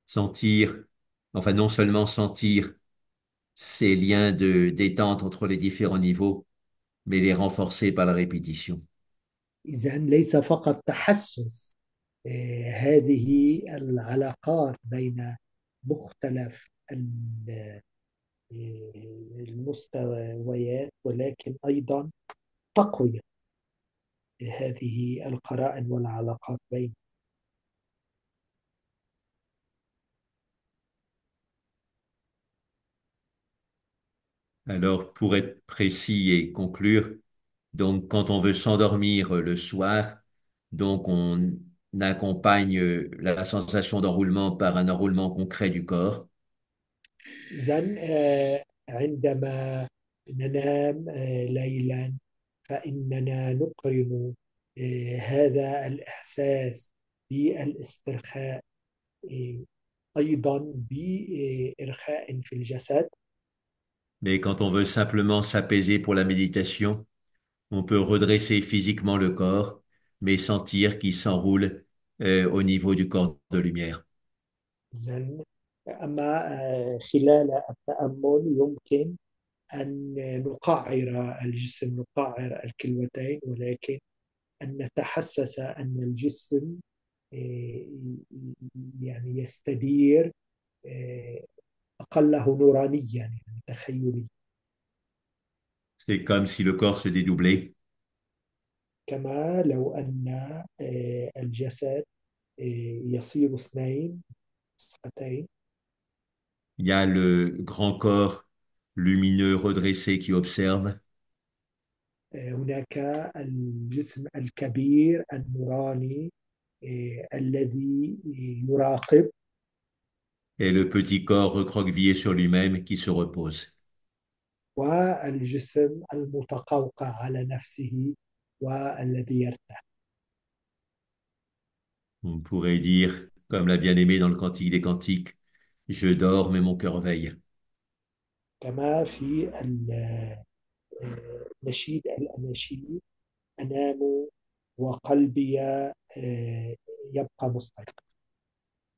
Sentir, enfin non seulement sentir ces liens de détente entre les différents niveaux, mais les renforcer par la répétition. إذا ليس فقط تحسس هذه العلاقات بين مختلف المستويات ولكن أيضا تقوية هذه القرائن والعلاقات بين. Alors, pour être précis et conclure, donc quand on veut s'endormir le soir, donc on accompagne la sensation d'enroulement par un enroulement concret du corps. إذن عندما ننام ليلا فإننا نقرن هذا الإحساس بالاسترخاء أيضا بإرخاء في الجسد. Mais quand on veut simplement s'apaiser pour la méditation, on peut redresser physiquement le corps, mais sentir qu'il s'enroule au niveau du corps de lumière. إذن أما خلال التأمل يمكن أن نقعر الجسم، نقعر الكلوتين، ولكن أن نتحسس أن الجسم يعني يستدير أقله نورانيا يعني تخيلي. C'est comme si le corps se dédoublait. كما لو أن الجسد يصير اثنين نسختين. Il y a le grand corps lumineux redressé qui observe, هناك الجسم الكبير النوراني الذي يراقب. et le petit corps recroquevillé sur lui-même qui se repose. والجسم المتقوقع على نفسه والذي يرتاح. On pourrait dire, comme l'a bien aimé dans le Cantique des Cantiques, je dors mais mon cœur veille. كما في نشيد الأناشيد أنام وقلبي يبقى مستيقظ.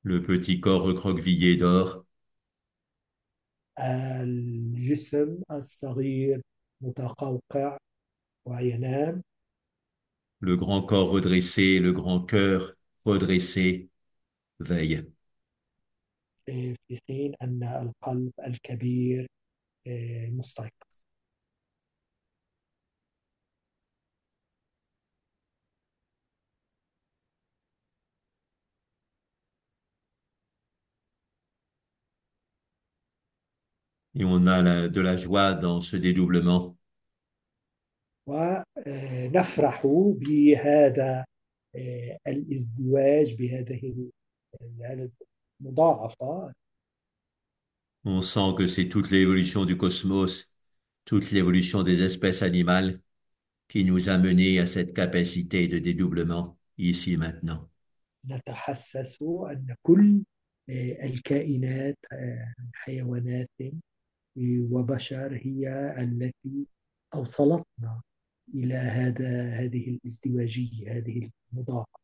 Le petit corps recroquevillé dort, الجسم الصغير متقوقع وينام. le grand corps redressé, le grand cœur redressé veille. في حين أن القلب الكبير مستيقظ. Et on a de la joie dans ce dédoublement. ونفرح بهذا الازدواج هذه المضاعفة. On sent que c'est toute l'évolution du cosmos, toute l'évolution des espèces animales qui nous a menés à cette capacité de dédoublement ici et maintenant. نتحسس أن كل الكائنات من حيوانات وبشر هي التي أوصلتنا إلى هذه الازدواجية، هذه المضاعفة.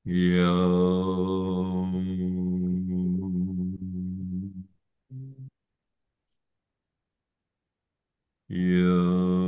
Yum. Yum.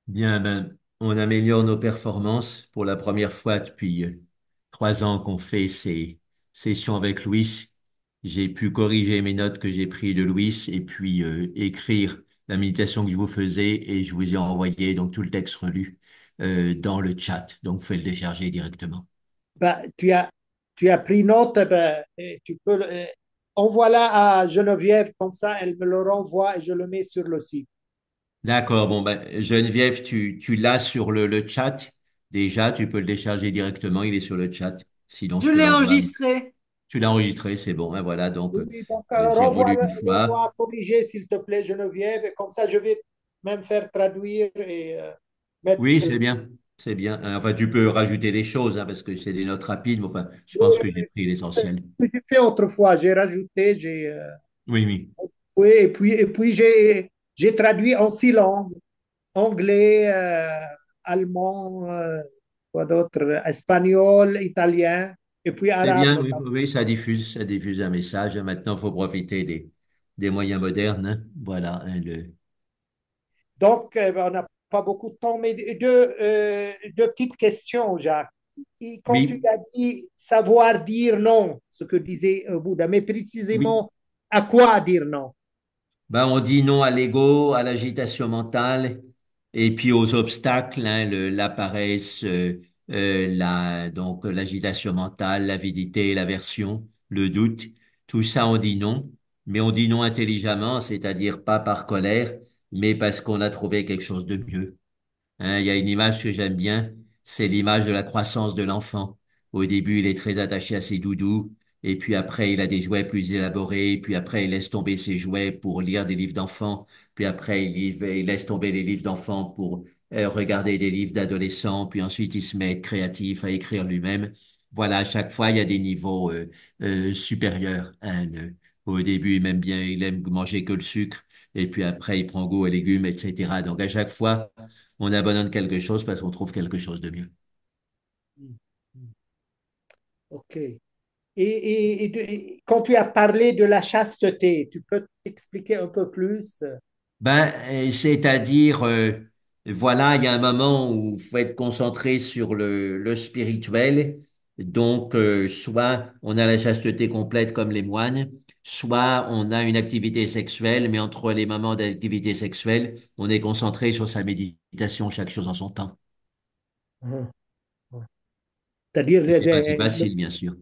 Bien, ben, on améliore nos performances pour la première fois depuis 3 ans qu'on fait ces sessions avec Louis. J'ai pu corriger mes notes que j'ai prises de Louis et puis écrire la méditation que je vous faisais et je vous ai envoyé donc tout le texte relu dans le chat. Donc, vous pouvez le décharger directement. Bah, tu as pris note, bah, et tu peux envoie-la à Geneviève, comme ça elle me le renvoie et je le mets sur le site. D'accord, bon ben Geneviève, tu l'as sur le chat. Déjà, tu peux le décharger directement, il est sur le chat. Sinon, Je je te l'ai l'envoie. enregistré. Tu l'as enregistré, c'est bon, hein, voilà, donc Oui, oui, donc j'ai relu une fois. renvoie corriger, s'il te plaît, Geneviève, et comme ça je vais même faire traduire et mettre Oui, sur. c'est bien, c'est bien. Enfin, tu peux rajouter des choses, hein, parce que c'est des notes rapides, mais enfin, je Oui, pense que j'ai oui, pris c'est l'essentiel. ce que j'ai fait autrefois, j'ai rajouté, Oui, oui. oui, et puis j'ai traduit en 6 langues, anglais, allemand, quoi d'autre, espagnol, italien, et puis C'est arabe. bien, oui, oui, ça diffuse un message. Maintenant, il faut profiter des moyens modernes, hein. Voilà, hein, Donc, ben, on n'a pas beaucoup de temps, mais deux petites questions, Jacques. Et quand tu oui, as dit savoir dire non, ce que disait Bouddha, mais oui. précisément à quoi dire non? Ben, on dit non à l'ego, à l'agitation mentale, et puis aux obstacles, hein, la paresse, donc l'agitation mentale, l'avidité, l'aversion, le doute. Tout ça, on dit non, mais on dit non intelligemment, c'est-à-dire pas par colère, mais parce qu'on a trouvé quelque chose de mieux. Hein, il y a une image que j'aime bien, c'est l'image de la croissance de l'enfant. Au début, il est très attaché à ses doudous, et puis après, il a des jouets plus élaborés, puis après, il laisse tomber ses jouets pour lire des livres d'enfants, puis après, il laisse tomber les livres d'enfants pour regarder des livres d'adolescents, puis ensuite, il se met à être créatif, à écrire lui-même. Voilà, à chaque fois, il y a des niveaux supérieurs, hein. Au début, il aime manger que le sucre, et puis après, il prend goût aux légumes, etc. Donc, à chaque fois, on abandonne quelque chose parce qu'on trouve quelque chose de mieux. Mm. Mm. OK. Quand tu as parlé de la chasteté, tu peux expliquer un peu plus? Ben, c'est-à-dire, voilà, il y a un moment où il faut être concentré sur le spirituel. Donc, soit on a la chasteté complète comme les moines, soit on a une activité sexuelle, mais entre les moments d'activité sexuelle, on est concentré sur sa méditation, chaque chose en son temps. Mhm. C'est-à-dire C'est pas si facile, bien sûr.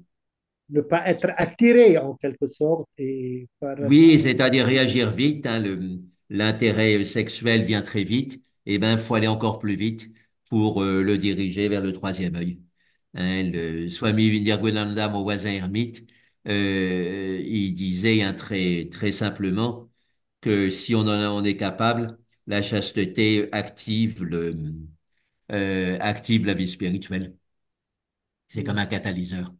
ne pas être attiré en quelque sorte et par ce... Oui, c'est-à-dire réagir vite, hein, l'intérêt sexuel vient très vite, et ben faut aller encore plus vite pour le diriger vers le troisième œil. Hein, Swami Vivekananda, mon voisin ermite, il disait hein, très simplement que si on est capable, la chasteté active la vie spirituelle. C'est comme Mhm. un catalyseur.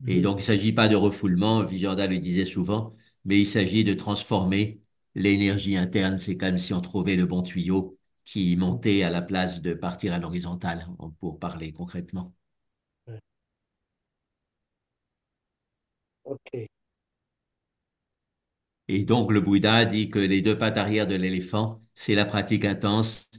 Et Mhm. donc, il ne s'agit pas de refoulement, Vijayanda le disait souvent, mais il s'agit de transformer l'énergie interne. C'est comme si on trouvait le bon tuyau qui montait à la place de partir à l'horizontale, pour parler concrètement. Ouais. OK. Et donc, le Bouddha dit que les deux pattes arrière de l'éléphant, c'est la pratique intense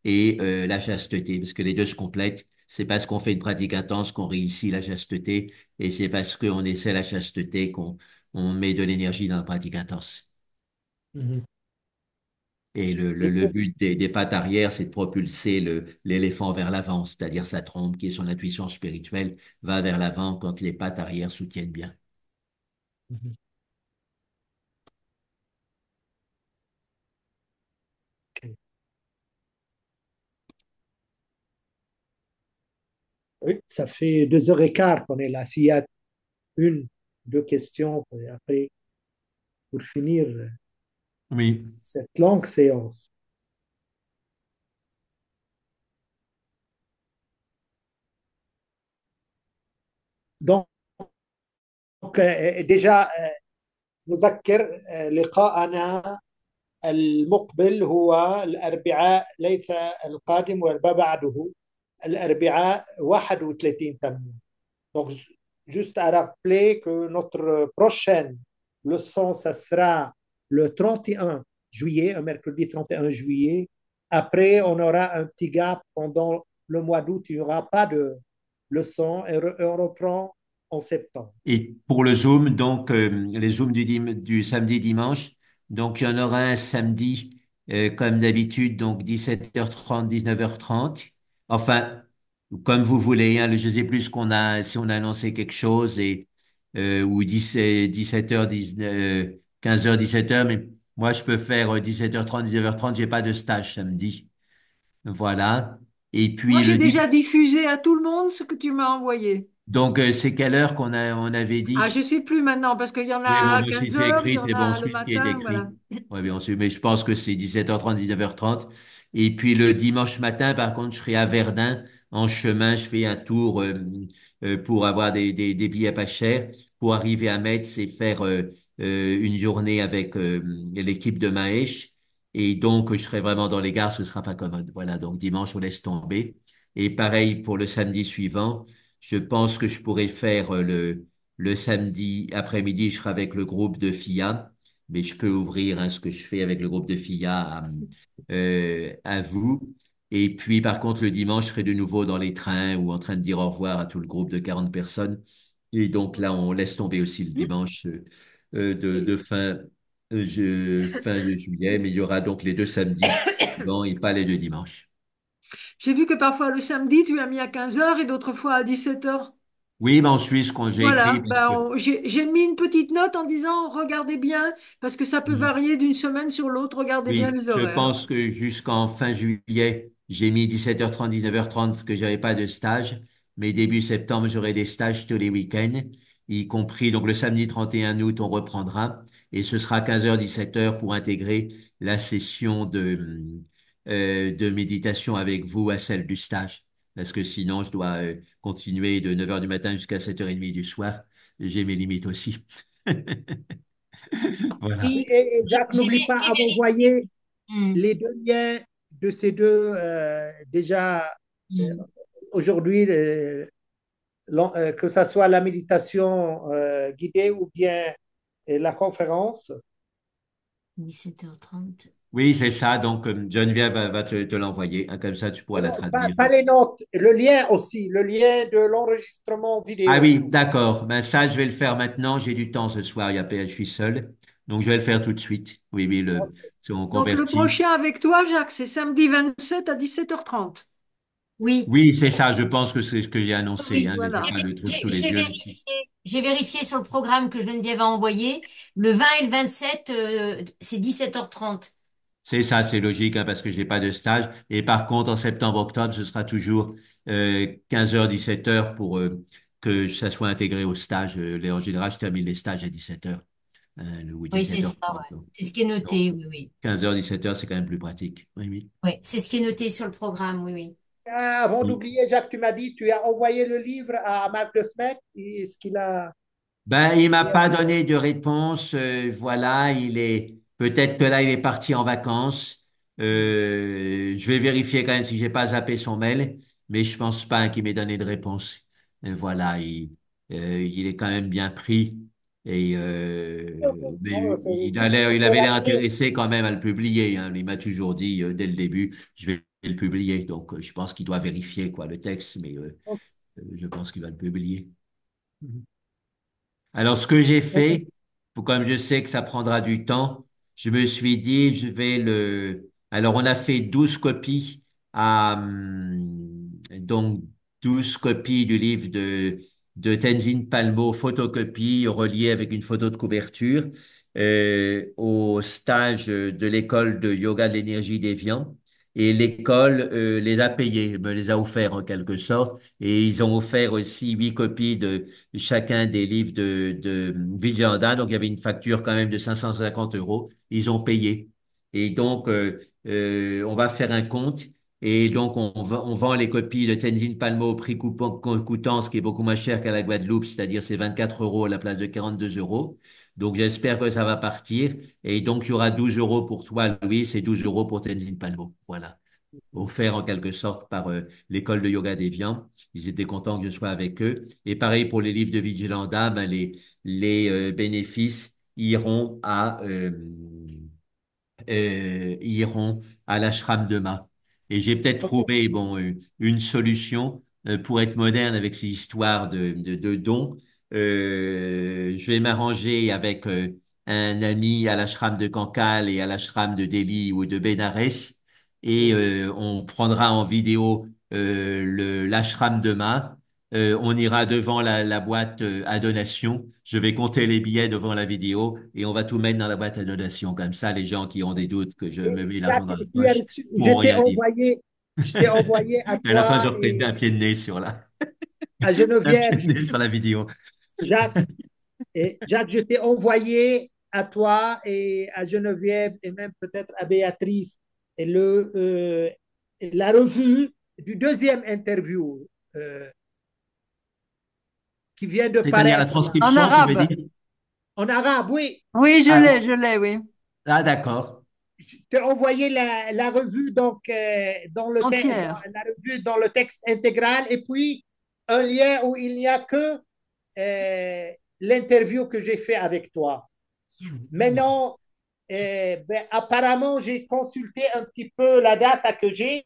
et la chasteté, parce que les deux se complètent. C'est parce qu'on fait une pratique intense qu'on réussit la chasteté, et c'est parce qu'on essaie la chasteté qu'on on met de l'énergie dans la pratique intense. Mhm. Et Et le but des pattes arrière, c'est de propulser l'éléphant vers l'avant, c'est-à-dire sa trompe, qui est son intuition spirituelle, va vers l'avant quand les pattes arrière soutiennent bien. Mhm. OK. Oui, ça fait 2h15 qu'on est là. S'il y a une, deux questions, et après, pour finir Oui. cette longue séance. Donc, déjà نذكر لقاءنا المقبل هو الأربعاء ليس القادم وما بعده الأربعاء 31 تموز. Donc, juste à rappeler que notre prochaine leçon, ça sera le 31 juillet, un mercredi 31 juillet. Après, on aura un petit gap pendant le mois d'août. Il n'y aura pas de leçon et on reprend en septembre. Et pour le Zoom, donc les Zooms du samedi dimanche, donc il y en aura un samedi comme d'habitude, donc 17h30, 19h30. Enfin, comme vous voulez, hein, je sais plus ce qu'on a, si on a annoncé quelque chose ou 17h, 15h, 17h, mais moi je peux faire 17h30, 19h30, j'ai pas de stage samedi. Voilà. Et Moi, puis j'ai le déjà dimanche, diffusé à tout le monde ce que tu m'as envoyé. donc c'est quelle heure on avait Ah, je dit? sais plus maintenant parce qu'il y en Oui, a bon, à moi, si 15 c'est heures, il écrit, y en c'est bon, on a le suit ce qui est matin, voilà. écrit. Oui, bien sûr, mais je pense que c'est 17h30, 19h30. Et puis le dimanche matin, par contre, je serai à Verdun. En chemin, je fais un tour pour avoir des billets pas chers, pour arriver à Metz et faire une journée avec l'équipe de Maèche. Et donc, je serai vraiment dans les gares, ce sera pas commode. Voilà, donc dimanche, on laisse tomber. Et pareil pour le samedi suivant, je pense que je pourrais faire le samedi après-midi, je serai avec le groupe de FIA, mais je peux ouvrir hein, ce que je fais avec le groupe de FIA à vous. Et puis, par contre, le dimanche, je serai de nouveau dans les trains ou en train de dire au revoir à tout le groupe de 40 personnes. Et donc là, on laisse tomber aussi le dimanche de fin de juillet, mais il y aura donc les deux samedis suivants et pas les deux dimanches. J'ai vu que parfois le samedi, tu as mis à 15 heures et d'autres fois à 17 heures. Oui, mais en Suisse, quand j'ai écrit, Voilà, parce ben, que j'ai mis une petite note en disant regardez bien, parce que ça peut varier d'une semaine sur l'autre, regardez bien oui, les je horaires. pense que jusqu'en fin juillet, j'ai mis 17h30, 19h30 parce que j'avais pas de stage. Mais début septembre, j'aurai des stages tous les week-ends, y compris donc le samedi 31 août, on reprendra. Et ce sera 15h, 17h pour intégrer la session de méditation avec vous à celle du stage. parce que sinon, je dois continuer de 9 heures du matin jusqu'à 7h30 du soir. J'ai mes limites aussi. Voilà. Oui, Oui, et Jacques, n'oublie pas j'ai à vérifié. m'envoyer Hmm, les deux liens de ces deux, déjà euh, hmm. aujourd'hui, que ce soit la méditation guidée ou bien la conférence. 17h30. Oui, c'est ça. Donc, Geneviève va te l'envoyer. Hein, comme ça, tu pourras la Non, pas, traduire. pas les notes, le lien aussi, le lien de l'enregistrement Ah vidéo. oui, d'accord. Ben ça, je vais le faire maintenant. J'ai du temps ce soir. Je suis seul. Donc, je vais le faire tout de suite. Oui, oui, si on Donc le convertit. prochain avec toi, Jacques, c'est samedi 27 à 17h30. Oui, Oui, c'est ça. Je pense que c'est ce que j'ai annoncé. Oui, Hein, j'ai voilà. pas le truc tous les yeux. j'ai vérifié sur le programme que Geneviève a envoyé. Le 20 et le 27, c'est 17h30. C'est ça, c'est logique, hein, parce que j'ai pas de stage. Et par contre, en septembre-octobre, ce sera toujours 15h, 17h pour que ça soit intégré au stage. En général, je termine les stages à 17h ou Oui, c'est ça, 17h30. ouais. C'est ce qui est Donc, noté, oui, oui. 15h, 17h, c'est quand même plus pratique. Oui, oui. Oui, c'est ce qui est noté sur le programme, oui, oui. Ah, avant Oui. d'oublier, Jacques, tu m'as dit, tu as envoyé le livre à Marc de Smet. Est-ce qu'il a Ben, il m'a pas donné de réponse. Voilà, peut-être que là, il est parti en vacances. Je vais vérifier quand même si j'ai pas zappé son mail, mais je pense pas qu'il m'ait donné de réponse. Voilà, il est quand même bien pris et mais bon, c'est il a juste l'air, pour il te avait l'air rappeler. intéressé quand même à le publier. Hein. Il m'a toujours dit dès le début, je vais le publier. Donc, je pense qu'il doit vérifier quoi le texte, mais je pense qu'il va le publier. Alors, ce que j'ai fait, comme je sais que ça prendra du temps, je me suis dit, Alors, on a fait 12 copies donc 12 copies du livre de Tenzin Palmo, photocopie reliée avec une photo de couverture, au stage de l'école de yoga de l'énergie d'Évian. Et l'école, les a payés, me les a offerts en quelque sorte. Et ils ont offert aussi 8 copies de chacun des livres de Vijalanda. Donc, il y avait une facture quand même de 550 euros. Ils ont payé. Et donc, on va faire un compte. Et donc, on vend les copies de Tenzin Palmo au prix coûtant, ce qui est beaucoup moins cher qu'à la Guadeloupe, c'est-à-dire c'est 24 euros à la place de 42 euros. Donc, j'espère que ça va partir. Et donc, il y aura 12 euros pour toi, Louis, et 12 euros pour Tenzin Palmo. Voilà, offert en quelque sorte par l'école de yoga d'Évian. Ils étaient contents que je sois avec eux. Et pareil pour les livres de Vigilanda, ben les bénéfices iront à l'ashram de Ma. Et j'ai peut-être Ok. trouvé bon une solution pour être moderne avec ces histoires de dons. Je vais m'arranger avec un ami à l'ashram de Cancale et à l'ashram de Delhi ou de Bénarès et on prendra en vidéo l'ashram de Ma. On ira devant la boîte à donation. Je vais compter les billets devant la vidéo et on va tout mettre dans la boîte à donation. Comme ça, les gens qui ont des doutes que je me mets l'argent Jacques, dans la poche pourront rien dire. je t'ai envoyé à Et à la fin, je toi reprends et un pied de nez à un pied Geneviève. de nez sur la vidéo. Jacques, Jacques, je t'ai envoyé à toi et à Geneviève et même peut-être à Béatrice et la revue du deuxième interview euh, qui vient de C'est-à-dire la paraître là. En transcription, tu veux arabe. dire? En arabe, oui. Oui, Je l'ai, oui. Ah, d'accord. je t'ai envoyé la revue donc Entière. la revue dans le texte intégral et puis un lien où il n'y a que l'interview que j'ai fait avec toi. Maintenant, apparemment, j'ai consulté un petit peu la date que j'ai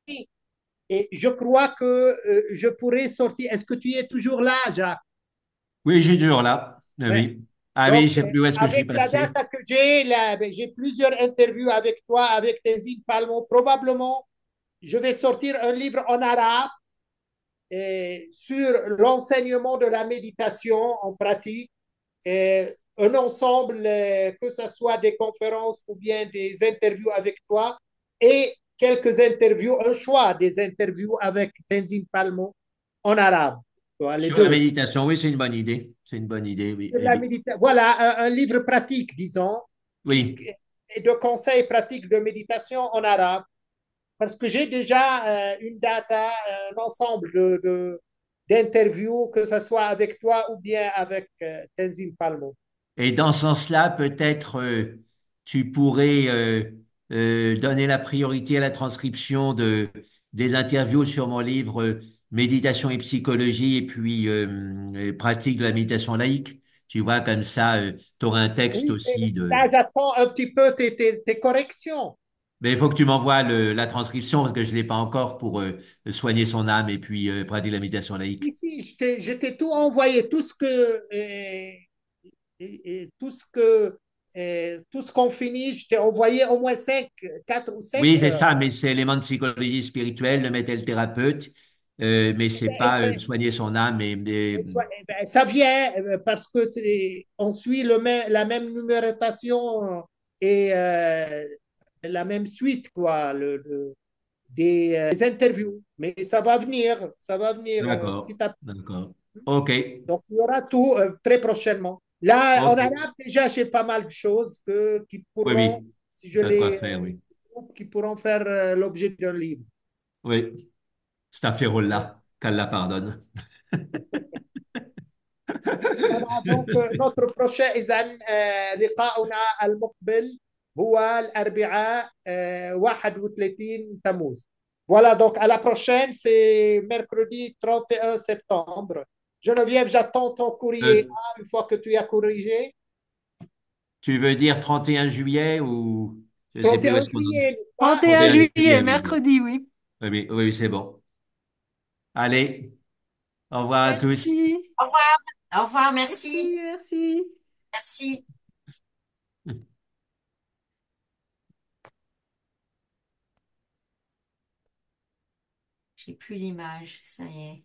et je crois que je pourrais sortir. Est-ce que tu es toujours là, Jacques? Oui, je suis toujours là. Ah Ouais. oui. Ah oui, Donc, je sais plus où est-ce que je suis avec la date passé. que j'ai, j'ai plusieurs interviews avec toi, avec Tenzin Palmo. Probablement, je vais sortir un livre en arabe sur l'enseignement de la méditation en pratique. Un ensemble, que ce soit des conférences ou bien des interviews avec toi, et quelques interviews, un choix des interviews avec Tenzin Palmo en arabe. Les Sur la deux. méditation, oui, c'est une bonne idée. C'est une bonne idée, oui. Eh oui. Voilà un livre pratique, disons, qui, Oui. et de conseils pratiques de méditation en arabe. parce que j'ai déjà une data, un ensemble d'interviews, que ce soit avec toi ou bien avec Tenzin Palmo. Et dans ce sens-là, peut-être tu pourrais donner la priorité à la transcription des interviews sur mon livre Méditation et psychologie et puis pratique de la méditation laïque. Tu vois, comme ça, tu auras un texte Oui, et aussi de. là, j'attends un petit peu tes corrections. Mais il faut que tu m'envoies la transcription parce que je l'ai pas encore pour soigner son âme et puis pratiquer la méditation laïque. Si, je t'ai tout envoyé, tout ce qu'on finit, je t'ai envoyé au moins 4 ou 5 Oui, c'est heures. ça, mais c'est élément de psychologie spirituelle, le mettre le thérapeute, mais c'est Eh pas ben, soigner son âme. eh ben, ça vient parce que on suit la même numérotation et la même suite, quoi, des interviews. Mais ça va venir D'accord, petit à petit. d'accord. OK, Donc, il y aura tout très prochainement. Là, en OK. arabe, déjà, j'ai pas mal de choses qui Oui, pourront, oui, si je t'as de quoi les faire, oui. groupe, qui pourront faire l'objet d'un livre. Oui, Astaghfirullah, qu'Allah pardonne. طبعا دونك notre prochain إذن لقاؤنا المقبل هو الأربعاء 31 تموز. Voilà, donc à la prochaine, c'est mercredi 31 septembre. Geneviève, j'attends ton courrier Euh, une fois que tu as corrigé. Tu veux dire 31 juillet ou je sais plus où 31 est-ce qu'on en est. juillet, n'est-ce pas? 31 31 juillet, juillet, oui, oui, mercredi, oui. oui, oui, oui, oui, c'est bon. Allez, au revoir à tous. Merci, Au revoir. Au revoir, merci, merci. merci. Merci. J'ai plus l'image, ça y est.